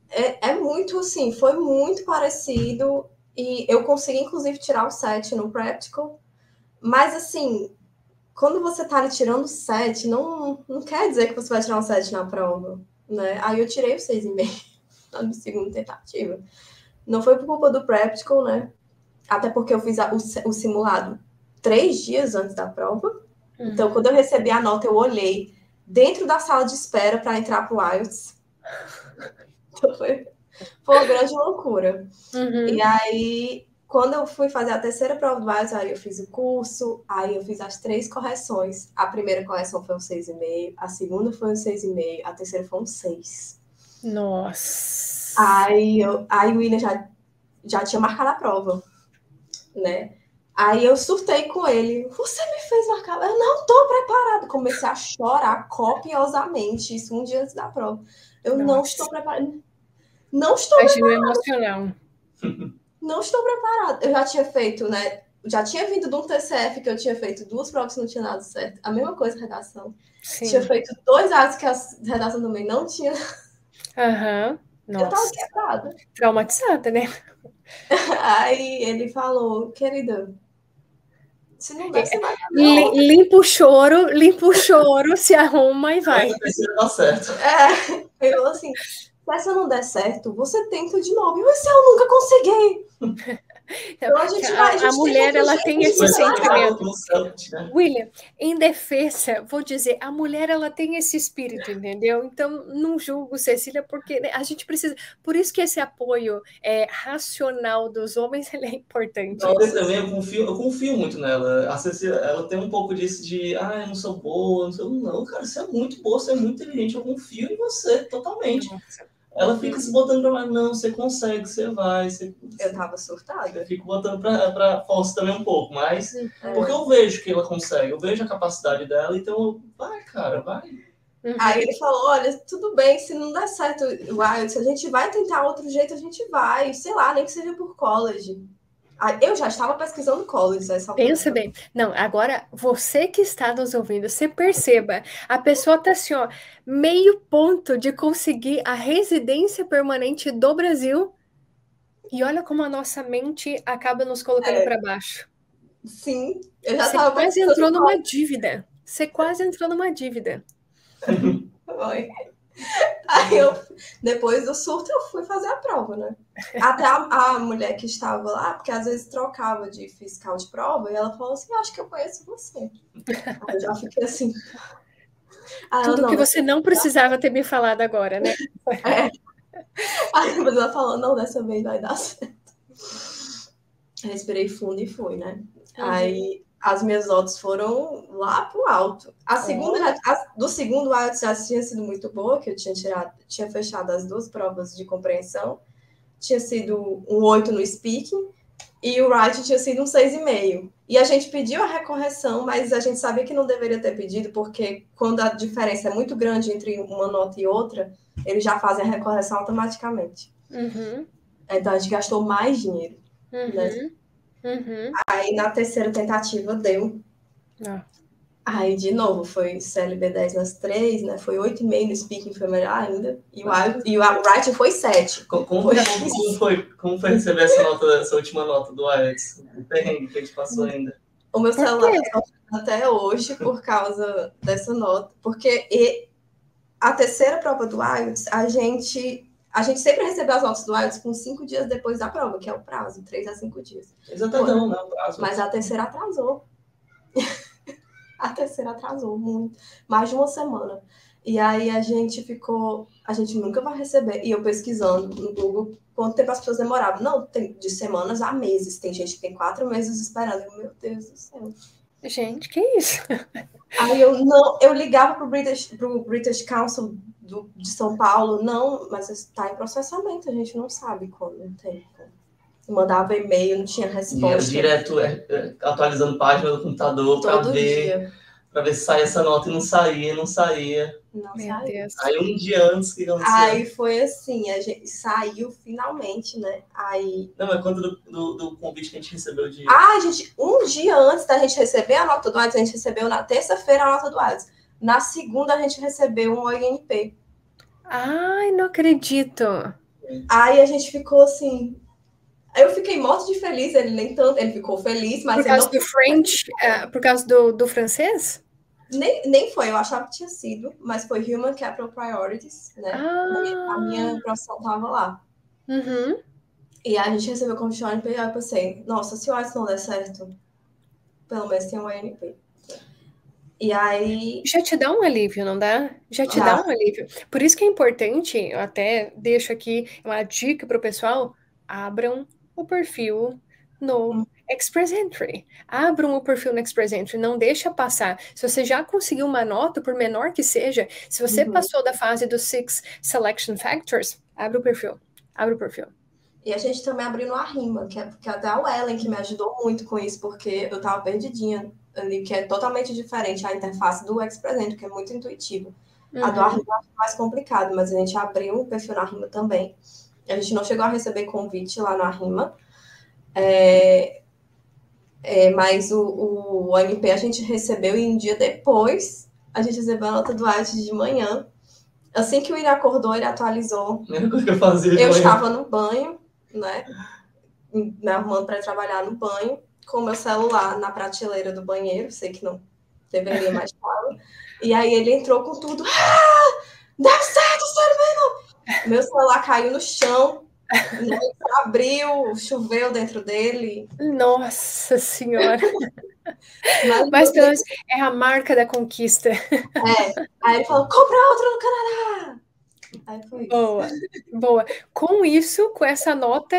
É muito, assim, foi muito parecido. E eu consegui, inclusive, tirar o 7 no Practical. Mas, assim, quando você tá ali tirando 7, não quer dizer que você vai tirar um 7 na prova, né? Aí eu tirei o 6,5 na segunda tentativa. Não foi por culpa do practical, né? Até porque eu fiz o simulado 3 dias antes da prova. Então, quando eu recebi a nota, eu olhei dentro da sala de espera para entrar pro IELTS. Então, foi uma grande loucura. E aí, quando eu fui fazer a terceira prova do IELTS, aí eu fiz o curso, aí eu fiz as 3 correções. A primeira correção foi um 6,5, a segunda foi um 6,5, a terceira foi um 6. Nossa! Aí o William já tinha marcado a prova, né? Aí eu surtei com ele. Você me fez marcar? Eu não tô preparado. Comecei a chorar copiosamente, isso um dia antes da prova. Eu não estou preparado. Não estou Imagina preparado. emocional. Não estou preparado. Eu já tinha feito, né? Já tinha vindo de um TCF que eu tinha feito 2 provas que não tinha dado certo. A mesma coisa, redação. Sim. Tinha feito 2 atos que a redação também não tinha. Nossa. Eu tava quebrada. Traumatizada, né? Aí ele falou, querida, se não der, você vai fazer limpa o choro, se arruma e vai. Tá certo. Ele falou assim, se essa não der certo, você tenta de novo. E se eu nunca consegui? Então a gente vai. A mulher, ela tem esse sentimento. Né? William, em defesa, vou dizer, a mulher, ela tem esse espírito, entendeu? Então, não julgo Cecília, porque a gente precisa. Por isso que esse apoio racional dos homens ele é importante. Não, eu também eu confio muito nela. A Cecília, ela tem um pouco disso de, eu não sou boa, não, cara, você é muito boa, você é muito inteligente, eu confio em você totalmente. Nossa. Ela fica se botando pra mais, não, você consegue, você vai. Eu tava surtada. Eu fico botando pra força também um pouco, mas porque eu vejo que ela consegue, eu vejo a capacidade dela, então vai, cara, vai. Aí ele falou, olha, tudo bem, se não der certo o IELTS, a gente vai tentar outro jeito, a gente vai, sei lá, nem que seja por college. Eu já estava pesquisando college. Pensa bem. Não, agora, você que está nos ouvindo, você perceba, a pessoa está assim, ó, meio ponto de conseguir a residência permanente do Brasil, e olha como a nossa mente acaba nos colocando para baixo. Sim, eu já Você quase entrou numa dívida. Você quase entrou numa dívida. Foi. Aí depois do surto, eu fui fazer a prova, né? Até a mulher que estava lá, porque às vezes trocava de fiscal de prova, e ela falou assim, acho que eu conheço você. Aí eu já fiquei assim... Tudo que você não precisava ter me falado agora, né? Aí depois ela falou, não, dessa vez vai dar certo. Respirei fundo e fui, né? Aí as minhas notas foram lá pro alto. A segunda, do segundo IELTS já tinha sido muito boa, que eu tinha fechado as 2 provas de compreensão. Tinha sido um 8 no speaking e o writing tinha sido um 6,5. E a gente pediu a recorreção, mas a gente sabia que não deveria ter pedido, porque quando a diferença é muito grande entre uma nota e outra, eles já fazem a recorreção automaticamente. Então a gente gastou mais dinheiro. Né? Aí na terceira tentativa deu. Aí de novo foi CLB 10 nas 3, né? Foi 8,5 no speaking, foi melhor ainda. E o writing foi 7. Como foi receber essa última nota do IELTS? O perrengue que a gente passou ainda. O meu celular tá até hoje por causa dessa nota. Porque a terceira prova do IELTS, a gente sempre recebeu as notas do IELTS com 5 dias depois da prova, que é o prazo, 3 a 5 dias. Exatamente, não é o prazo. Mas a terceira atrasou. A terceira atrasou muito. Mais de uma semana. E aí a gente nunca vai receber. E eu pesquisando no Google quanto tempo as pessoas demoravam. Não, tem de semanas a meses. Tem gente que tem 4 meses esperando. Meu Deus do céu. Gente, que isso? Aí eu ligava pro British Council de São Paulo. Não, mas está em processamento. A gente não sabe quando. Não tem como. Mandava e-mail, não tinha resposta. E direto atualizando página do computador para ver se saía essa nota e não saía. Não saía. Aí um dia antes que aconteceu. Aí foi assim, a gente saiu finalmente, né? Aí... Não, mas quanto do convite que a gente recebeu de... um dia antes da gente receber a nota do IELTS, a gente recebeu na terça-feira a nota do IELTS. Na segunda a gente recebeu um ONP. Ai, não acredito. Aí a gente ficou assim... Eu fiquei morto de feliz, ele nem tanto, ele ficou feliz, mas... Por causa do French? Por causa do francês? Nem foi, eu achava que tinha sido, mas foi Human Capital Priorities, né? A minha profissão estava lá. E a gente recebeu como ANP, aí eu pensei, nossa, se o IELTS não der certo, pelo menos tem um ANP. E aí... Já te dá um alívio, não dá? Já te dá um alívio. Por isso que é importante, eu até deixo aqui uma dica para o pessoal, abram o perfil no Express Entry. Abram o perfil no Express Entry, não deixa passar. Se você já conseguiu uma nota, por menor que seja, se você passou da fase dos 6 Selection Factors, abre o perfil. Abre o perfil. E a gente também abriu no Arrima, que até a Ellen que me ajudou muito com isso, porque eu tava perdidinha ali, que é totalmente diferente a interface do Express Entry, que é muito intuitivo. A do Arrima é mais complicado, mas a gente abriu um perfil no Arrima também. A gente não chegou a receber convite lá no Arrima, mas o ANP a gente recebeu e um dia depois a gente recebeu a nota do IELTS de manhã. Assim que o William acordou, ele atualizou. Eu estava no banho, né? Me arrumando para trabalhar no banho, com o meu celular na prateleira do banheiro, sei que não deveria mais falar. E aí ele entrou com tudo. Ah! Deu certo, sério mesmo! Meu celular caiu no chão, abriu, choveu dentro dele. Nossa Senhora! Mas pelo menos é a marca da conquista. Aí ele falou, compra outro no Canadá! Aí foi isso. Boa, boa. Com isso, com essa nota,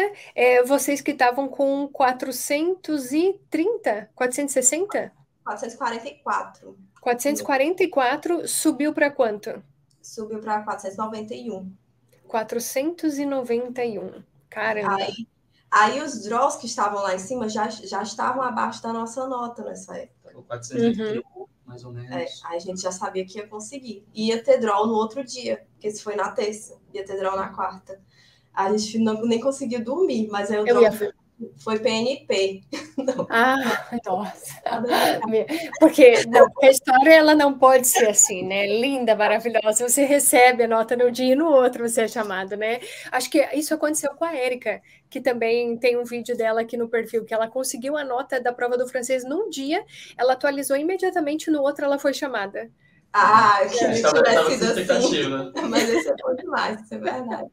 vocês que estavam com 430, 460? 444. 444 subiu para quanto? Subiu para 491. 491. Caramba. Aí os draws que estavam lá em cima já estavam abaixo da nossa nota nessa época. 431, mais ou menos. Aí a gente já sabia que ia conseguir. Ia ter draw no outro dia, porque esse foi na terça. Ia ter draw na quarta. A gente nem conseguiu dormir, mas aí o draw foi PNP. Nossa. Porque a história ela não pode ser assim, né? Linda, maravilhosa. Você recebe a nota num dia e no outro você é chamado, né? Acho que isso aconteceu com a Érica, que também tem um vídeo dela aqui no perfil, que ela conseguiu a nota da prova do francês num dia, ela atualizou imediatamente, no outro ela foi chamada. Que ele tivesse sido assim. Mas esse é bom demais, isso é verdade.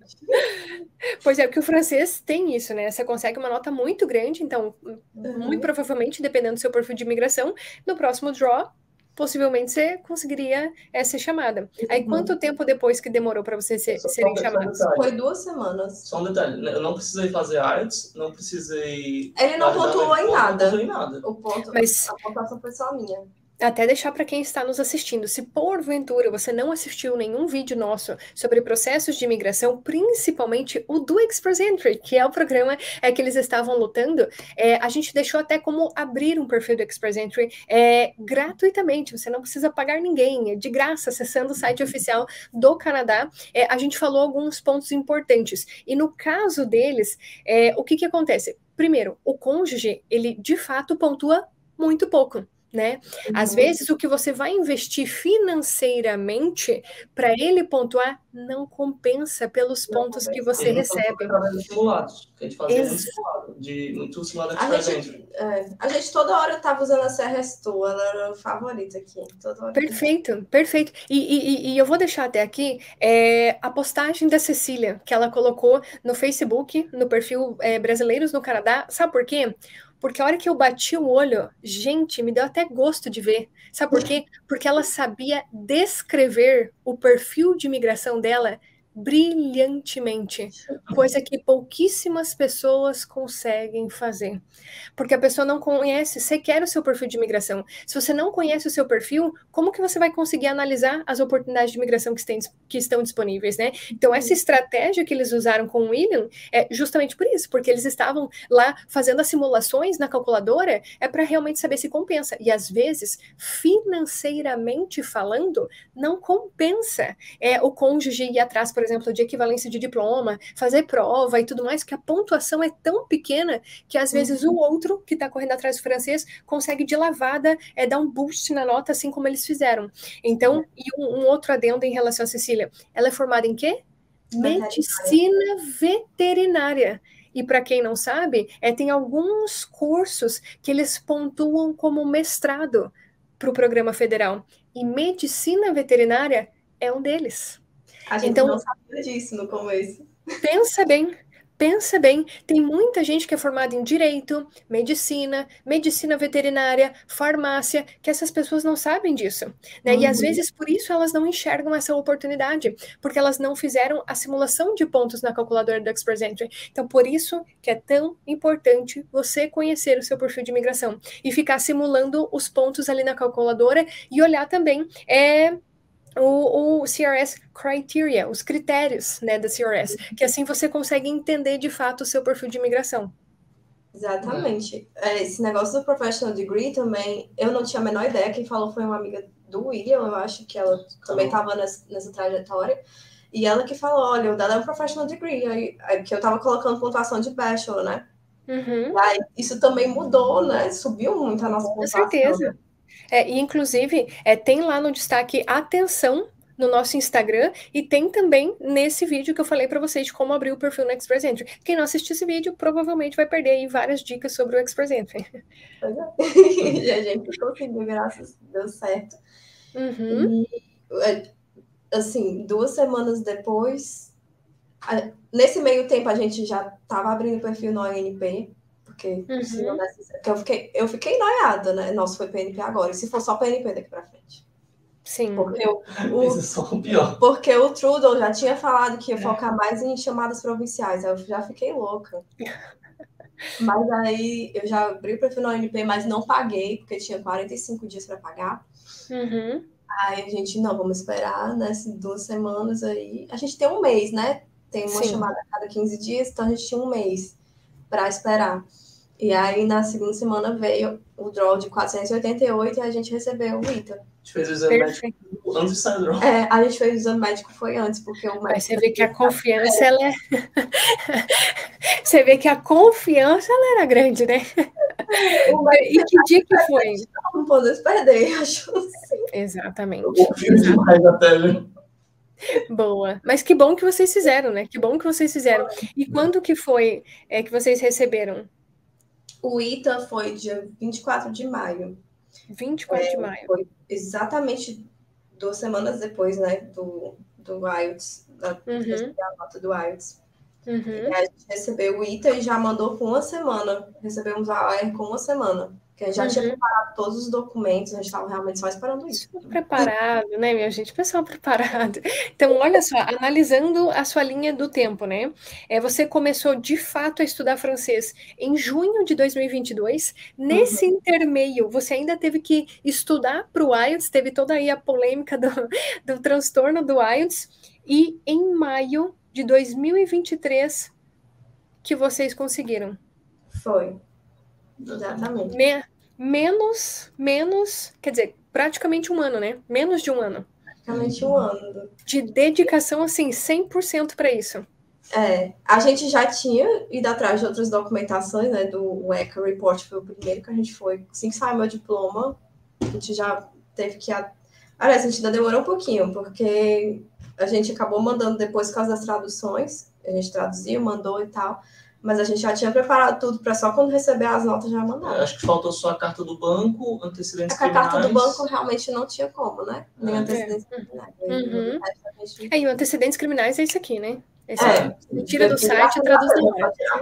Pois é, porque o francês tem isso, né? Você consegue uma nota muito grande, então, muito provavelmente, dependendo do seu perfil de imigração, no próximo draw, possivelmente você conseguiria ser chamada. Aí, quanto tempo depois que demorou para vocês serem chamados? Foi 2 semanas. Só um detalhe, eu não precisei fazer IELTS, não precisei... Ele não pontuou em nada. O ponto, mas... a pontuação foi só minha. Até deixar para quem está nos assistindo, se porventura você não assistiu nenhum vídeo nosso sobre processos de imigração, principalmente o do Express Entry, que é o programa que eles estavam lutando, a gente deixou até como abrir um perfil do Express Entry gratuitamente, você não precisa pagar ninguém, é de graça, acessando o site oficial do Canadá. A gente falou alguns pontos importantes, e no caso deles, o que acontece? Primeiro, o cônjuge, ele de fato pontua muito pouco. Né? Às vezes o que você vai investir financeiramente para ele pontuar não compensa pelos pontos que você recebe. Simulados, que a gente fazia muito simulado a gente toda hora estava usando a CRS2, ela era a favorita aqui. Toda hora. Perfeito. E eu vou deixar até aqui a postagem da Cecília, que ela colocou no Facebook, no perfil Brasileiros no Canadá. Sabe por quê? Porque a hora que eu bati o olho, gente, me deu até gosto de ver. Sabe por quê? Porque ela sabia descrever o perfil de imigração dela brilhantemente, coisa que pouquíssimas pessoas conseguem fazer. Porque a pessoa não conhece sequer o seu perfil de imigração. Se você não conhece o seu perfil, como que você vai conseguir analisar as oportunidades de imigração que estão disponíveis, né? Então, essa estratégia que eles usaram com o William é justamente por isso, porque eles estavam lá fazendo as simulações na calculadora, para realmente saber se compensa. E, às vezes, financeiramente falando, não compensa o cônjuge ir atrás, por exemplo, de equivalência de diploma, fazer prova e tudo mais, que a pontuação é tão pequena que, às vezes, o outro que está correndo atrás do francês consegue de lavada dar um boost na nota, assim como eles fizeram. Então, e um outro adendo em relação a Cecília, ela é formada em quê? Medicina veterinária. E para quem não sabe, tem alguns cursos que eles pontuam como mestrado para o programa federal. E medicina veterinária é um deles. A gente não sabia disso no começo. Pensa bem. Pensa bem, tem muita gente que é formada em direito, medicina, medicina veterinária, farmácia, que essas pessoas não sabem disso, né? E às vezes por isso elas não enxergam essa oportunidade, porque elas não fizeram a simulação de pontos na calculadora do Express Entry. Então, por isso que é tão importante você conhecer o seu perfil de imigração e ficar simulando os pontos ali na calculadora e olhar também o CRS Criteria, os critérios, né, da CRS, que assim você consegue entender de fato o seu perfil de imigração. Exatamente. Esse negócio do Professional Degree também, eu não tinha a menor ideia. Quem falou foi uma amiga do William, eu acho que ela também estava nessa trajetória. E ela que falou, olha, o dela é um Professional Degree, aí, que eu estava colocando pontuação de Bachelor, né? Uhum. Aí, isso também mudou, né? Subiu muito a nossa pontuação. Com certeza. E inclusive, tem lá no destaque atenção no nosso Instagram e tem também nesse vídeo que eu falei para vocês de como abrir o perfil no Express Entry. Quem não assistiu esse vídeo provavelmente vai perder aí várias dicas sobre o Express Entry. Pois é. E a gente conseguiu, graças a Deus, certo. Uhum. E, assim, 2 semanas depois, nesse meio tempo a gente já estava abrindo o perfil no ONP, porque se não desse certo, eu fiquei noiada, né? Nossa, foi PNP agora. E se for só PNP daqui para frente? Sim. Porque Isso é só o pior. Porque o Trudeau já tinha falado que ia focar mais em chamadas provinciais. Aí eu já fiquei louca. Mas aí eu já abri o perfil no ONP, mas não paguei, porque tinha 45 dias para pagar. Uhum. Aí a gente, não, vamos esperar, né? 2 semanas aí. A gente tem um mês, né? Tem uma chamada a cada 15 dias, então a gente tinha um mês para esperar. E aí, na segunda semana, veio o draw de 488 e a gente recebeu o ITA. A gente fez o exame médico antes de sair o draw. A gente fez o exame médico, foi antes, porque o médico... Mas você vê que a confiança, ela é... Você vê que a confiança, ela era grande, né? E que dia que foi? Não podemos perder, acho assim. Exatamente. Eu confio demais até, viu? Boa. Mas que bom que vocês fizeram, né? Que bom que vocês fizeram. E quando que foi que vocês receberam? O ITA foi dia 24 de maio. 24 de maio. Foi exatamente 2 semanas depois, né, do IELTS, da nota do IELTS. E a gente recebeu o ITA e já mandou com 1 semana. Recebemos a AR com 1 semana. Porque a gente já tinha preparado todos os documentos, a gente estava realmente só esperando isso. Preparado, né, minha gente? Pessoal preparado. Então, olha só, analisando a sua linha do tempo, né? Você começou de fato a estudar francês em junho de 2022. Nesse intermeio, você ainda teve que estudar para o IELTS, teve toda aí a polêmica do transtorno do IELTS. E em maio de 2023 que vocês conseguiram. Foi. Exatamente. Menos, quer dizer, praticamente um ano, né? Menos de um ano. Praticamente um ano. De dedicação, assim, 100% para isso. A gente já tinha ido atrás de outras documentações, né? Do ECA Report foi o primeiro que a gente foi. Assim que saiu meu diploma, a gente já teve que... Aliás, a gente ainda demorou um pouquinho, porque a gente acabou mandando depois por causa das traduções. A gente traduziu, mandou e tal. Mas a gente já tinha preparado tudo para só quando receber as notas já mandar. Acho que faltou só a carta do banco, antecedentes criminais. A carta do banco realmente não tinha como, né? Nem antecedentes criminais. E o antecedentes criminais é isso aqui, né? Tira do site e traduz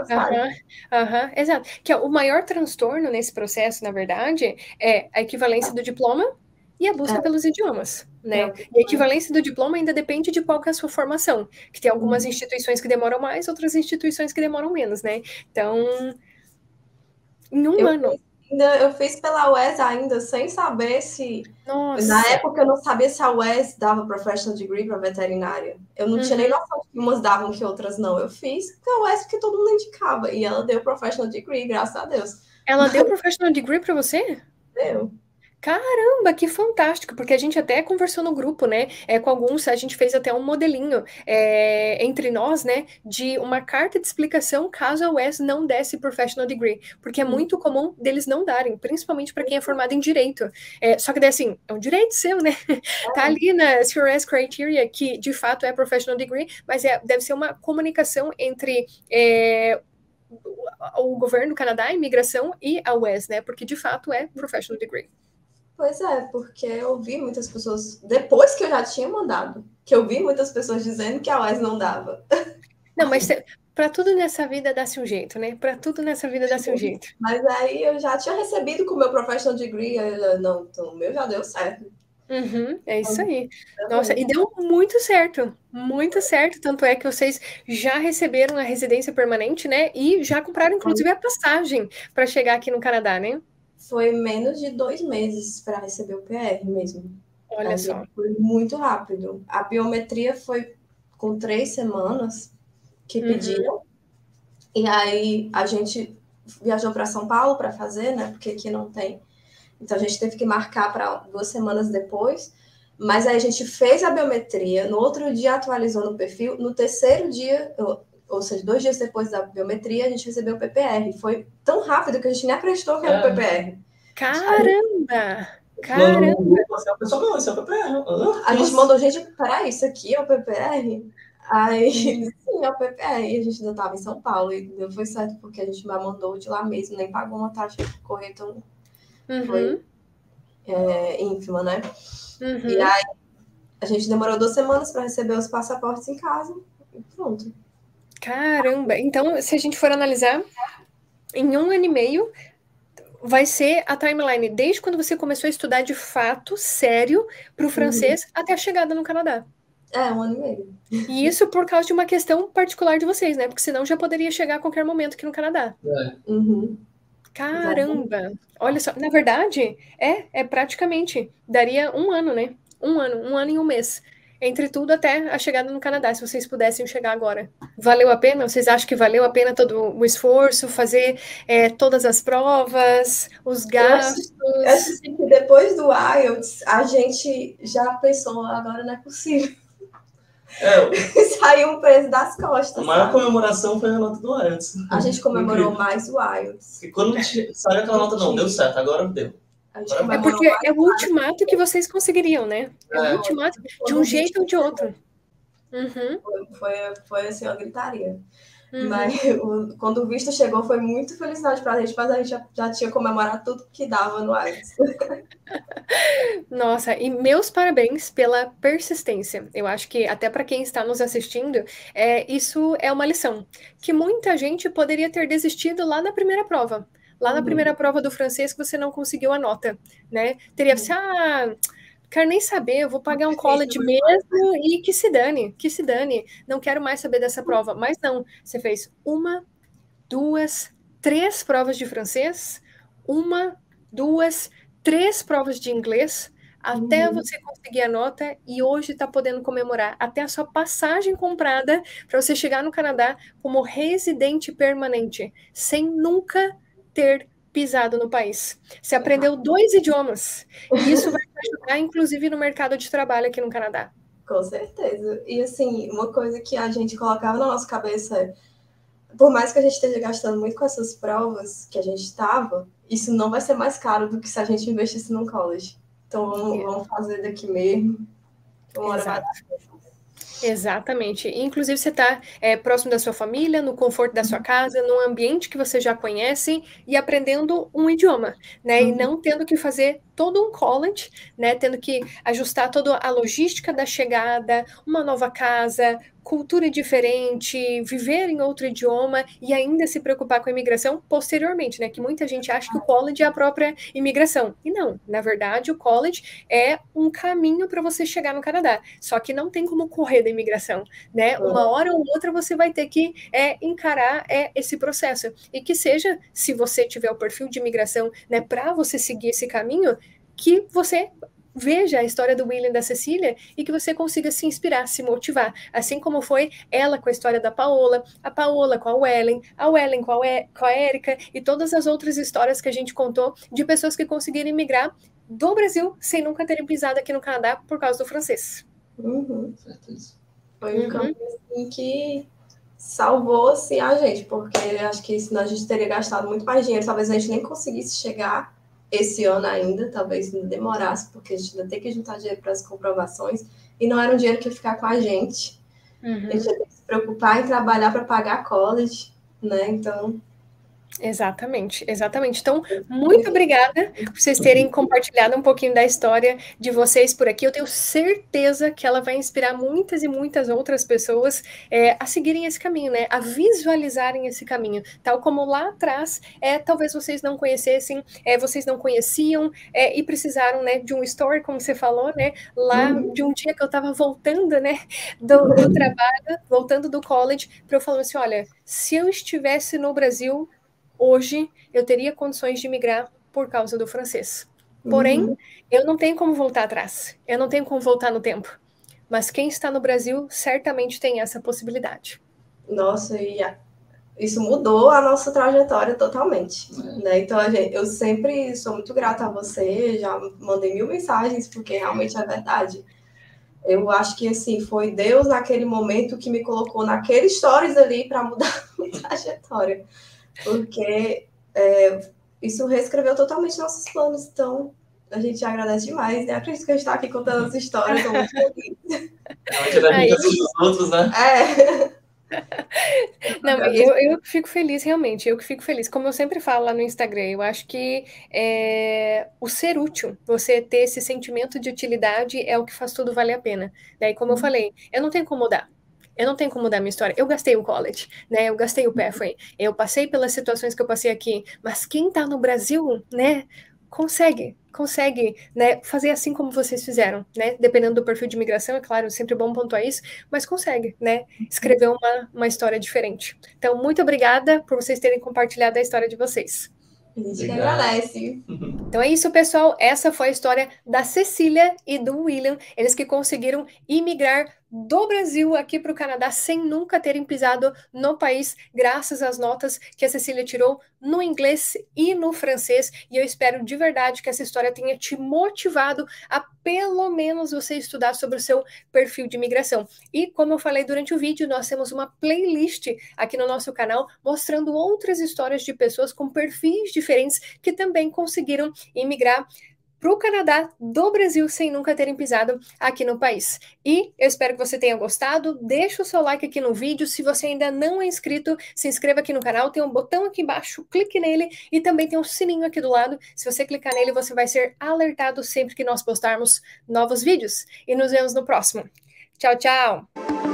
na hora. Exato. Que o maior transtorno nesse processo, na verdade, é a equivalência do diploma e a busca pelos idiomas, né? E a equivalência do diploma ainda depende de qual que é a sua formação, que tem algumas instituições que demoram mais, outras instituições que demoram menos, né? Então, em um ano... Eu fiz pela UES ainda, sem saber se... Nossa. Na época, eu não sabia se a UES dava Professional Degree para veterinária. Eu não tinha nem noção de que umas davam que outras não. Eu fiz porque a UES, porque todo mundo indicava. E ela deu Professional Degree, graças a Deus. Ela deu Professional Degree para você? Deu. Caramba, que fantástico, porque a gente até conversou no grupo, né, com alguns, a gente fez até um modelinho entre nós, né, de uma carta de explicação caso a UES não desse Professional Degree, porque é muito comum deles não darem, principalmente para quem é formado em Direito, só que daí assim, é um direito seu, né, tá ali na CRS Criteria, que de fato é Professional Degree, mas deve ser uma comunicação entre... o governo do Canadá, a imigração e a UES, né, porque de fato é Professional Degree. Pois é, porque eu vi muitas pessoas, depois que eu já tinha mandado, que eu vi muitas pessoas dizendo que a UES não dava. Não, mas Para tudo nessa vida dá-se um jeito, né? Para tudo nessa vida dá-se um jeito. Mas aí eu já tinha recebido com o meu professional degree, não, então o meu já deu certo. É isso aí. Nossa, e deu muito certo, tanto é que vocês já receberam a residência permanente, né? E já compraram, inclusive, a passagem para chegar aqui no Canadá, né? Foi menos de 2 meses para receber o PR mesmo. Olha só. Foi muito rápido. A biometria foi com 3 semanas que pediram. E aí a gente viajou para São Paulo para fazer, né? Porque aqui não tem. Então a gente teve que marcar para 2 semanas depois. Mas aí a gente fez a biometria, no outro dia atualizou no perfil, no terceiro dia, ou seja, 2 dias depois da biometria, a gente recebeu o PPR. Foi tão rápido que a gente nem acreditou que era o PPR. Caramba! Caramba! A pessoa, não, esse é o PPR. A gente mandou, gente, peraí, isso aqui é o PPR? Aí, sim, é o PPR. E a gente ainda estava em São Paulo. E deu foi certo, porque a gente mandou de lá mesmo, nem pagou uma taxa de correio, então foi ínfima, né? E aí, a gente demorou 2 semanas para receber os passaportes em casa e pronto. Caramba! Então, se a gente for analisar, em 1 ano e meio, vai ser a timeline desde quando você começou a estudar de fato, sério, para o francês, até a chegada no Canadá. 1 ano e meio. E isso por causa de uma questão particular de vocês, né? Porque senão já poderia chegar a qualquer momento aqui no Canadá. Caramba! Olha só, na verdade, é praticamente, daria 1 ano, né? 1 ano e 1 mês. Entre tudo até a chegada no Canadá, se vocês pudessem chegar agora. Valeu a pena? Vocês acham que valeu a pena todo o esforço, fazer todas as provas, os gastos? Eu acho assim, que depois do IELTS, a gente já pensou, agora não é possível. Saiu um peso das costas. A maior comemoração foi a nota do IELTS. A gente comemorou mais o IELTS. E quando saiu aquela nota, não, deu certo, agora deu. É porque é o ultimato que vocês conseguiriam, né? É o ultimato de um jeito ou de outro. Foi assim, uma gritaria. Mas quando o visto chegou, foi muito felicidade pra gente, mas a gente já tinha comemorado tudo que dava no IELTS. Nossa, e meus parabéns pela persistência. Eu acho que até para quem está nos assistindo, isso é uma lição. Que muita gente poderia ter desistido lá na primeira prova. Lá na primeira prova do francês que você não conseguiu a nota, né? Teria que ser, quero nem saber, eu vou pagar um college mesmo e que se dane. Não quero mais saber dessa prova. Mas não, você fez 1, 2, 3 provas de francês, 1, 2, 3 provas de inglês, até você conseguir a nota e hoje está podendo comemorar até a sua passagem comprada para você chegar no Canadá como residente permanente, sem nunca ter pisado no país. Você aprendeu 2 idiomas. E isso vai te ajudar, inclusive, no mercado de trabalho aqui no Canadá. Com certeza. E, assim, uma coisa que a gente colocava na nossa cabeça é, por mais que a gente esteja gastando muito com essas provas que a gente estava, isso não vai ser mais caro do que se a gente investisse num college. Então, vamos fazer daqui mesmo. Uma hora vai dar. Exatamente. Inclusive, você está próximo da sua família, no conforto da sua casa, num ambiente que você já conhece e aprendendo um idioma, né? E não tendo que fazer todo um college, né? Tendo que ajustar toda a logística da chegada, uma nova casa, cultura diferente, viver em outro idioma e ainda se preocupar com a imigração posteriormente, né? Que muita gente acha que o college é a própria imigração. E não, na verdade, o college é um caminho para você chegar no Canadá. Só que não tem como correr da imigração, né? Uma hora ou outra você vai ter que encarar esse processo. E que seja, se você tiver o perfil de imigração, né, para você seguir esse caminho, que você veja a história do William e da Cecília e que você consiga se inspirar, se motivar, assim como foi ela com a história da Paola, a Paola com a Ellen com a Érica e todas as outras histórias que a gente contou de pessoas que conseguiram migrar do Brasil sem nunca terem pisado aqui no Canadá por causa do francês. Foi um caminho assim, que salvou assim, a gente, porque acho que senão a gente teria gastado muito mais dinheiro, talvez a gente nem conseguisse chegar esse ano ainda, talvez não demorasse, porque a gente ainda tem que juntar dinheiro para as comprovações, e não era um dinheiro que ia ficar com a gente. A gente ia ter que se preocupar em trabalhar para pagar college, né? Então, Exatamente, exatamente. Então, muito obrigada por vocês terem compartilhado um pouquinho da história de vocês por aqui. Eu tenho certeza que ela vai inspirar muitas e muitas outras pessoas a seguirem esse caminho, né? A visualizarem esse caminho. Tal como lá atrás, talvez vocês não conhecessem, vocês não conheciam e precisaram, né, de um story, como você falou, né? Lá de um dia que eu estava voltando, né, do trabalho, voltando do college, para eu falar assim, olha, se eu estivesse no Brasil hoje eu teria condições de migrar por causa do francês. Porém, eu não tenho como voltar atrás. Eu não tenho como voltar no tempo. Mas quem está no Brasil certamente tem essa possibilidade. Nossa, isso mudou a nossa trajetória totalmente, né? Então, eu sempre sou muito grata a você, já mandei 1000 mensagens, porque realmente é verdade. Eu acho que, assim, foi Deus naquele momento que me colocou naquele stories ali para mudar a minha trajetória. Porque isso reescreveu totalmente nossos planos. Então, a gente agradece demais, né? Acredito que a gente está aqui contando as histórias, estou muito feliz. Dos outros, né? Não, eu fico feliz, realmente, eu que fico feliz. Como eu sempre falo lá no Instagram, eu acho que o ser útil, você ter esse sentimento de utilidade é o que faz tudo valer a pena. Daí, como eu falei, eu não tenho como mudar. Eu não tenho como mudar minha história. Eu gastei o college, né? Eu gastei o Pathway. Eu passei pelas situações que eu passei aqui. Mas quem tá no Brasil, né, consegue, né, fazer assim como vocês fizeram, né? Dependendo do perfil de imigração, é claro, sempre bom pontuar isso, mas consegue, né? Escrever uma história diferente. Então, muito obrigada por vocês terem compartilhado a história de vocês. A gente que agradece. Então é isso, pessoal. Essa foi a história da Cecília e do William. Eles que conseguiram imigrar do Brasil aqui para o Canadá sem nunca terem pisado no país, graças às notas que a Cecília tirou no inglês e no francês. E eu espero de verdade que essa história tenha te motivado a pelo menos você estudar sobre o seu perfil de imigração. E como eu falei durante o vídeo, nós temos uma playlist aqui no nosso canal mostrando outras histórias de pessoas com perfis diferentes que também conseguiram imigrar para o Canadá do Brasil sem nunca terem pisado aqui no país. E eu espero que você tenha gostado. Deixa o seu like aqui no vídeo. Se você ainda não é inscrito, se inscreva aqui no canal. Tem um botão aqui embaixo, clique nele e também tem um sininho aqui do lado. Se você clicar nele, você vai ser alertado sempre que nós postarmos novos vídeos. E nos vemos no próximo. Tchau, tchau!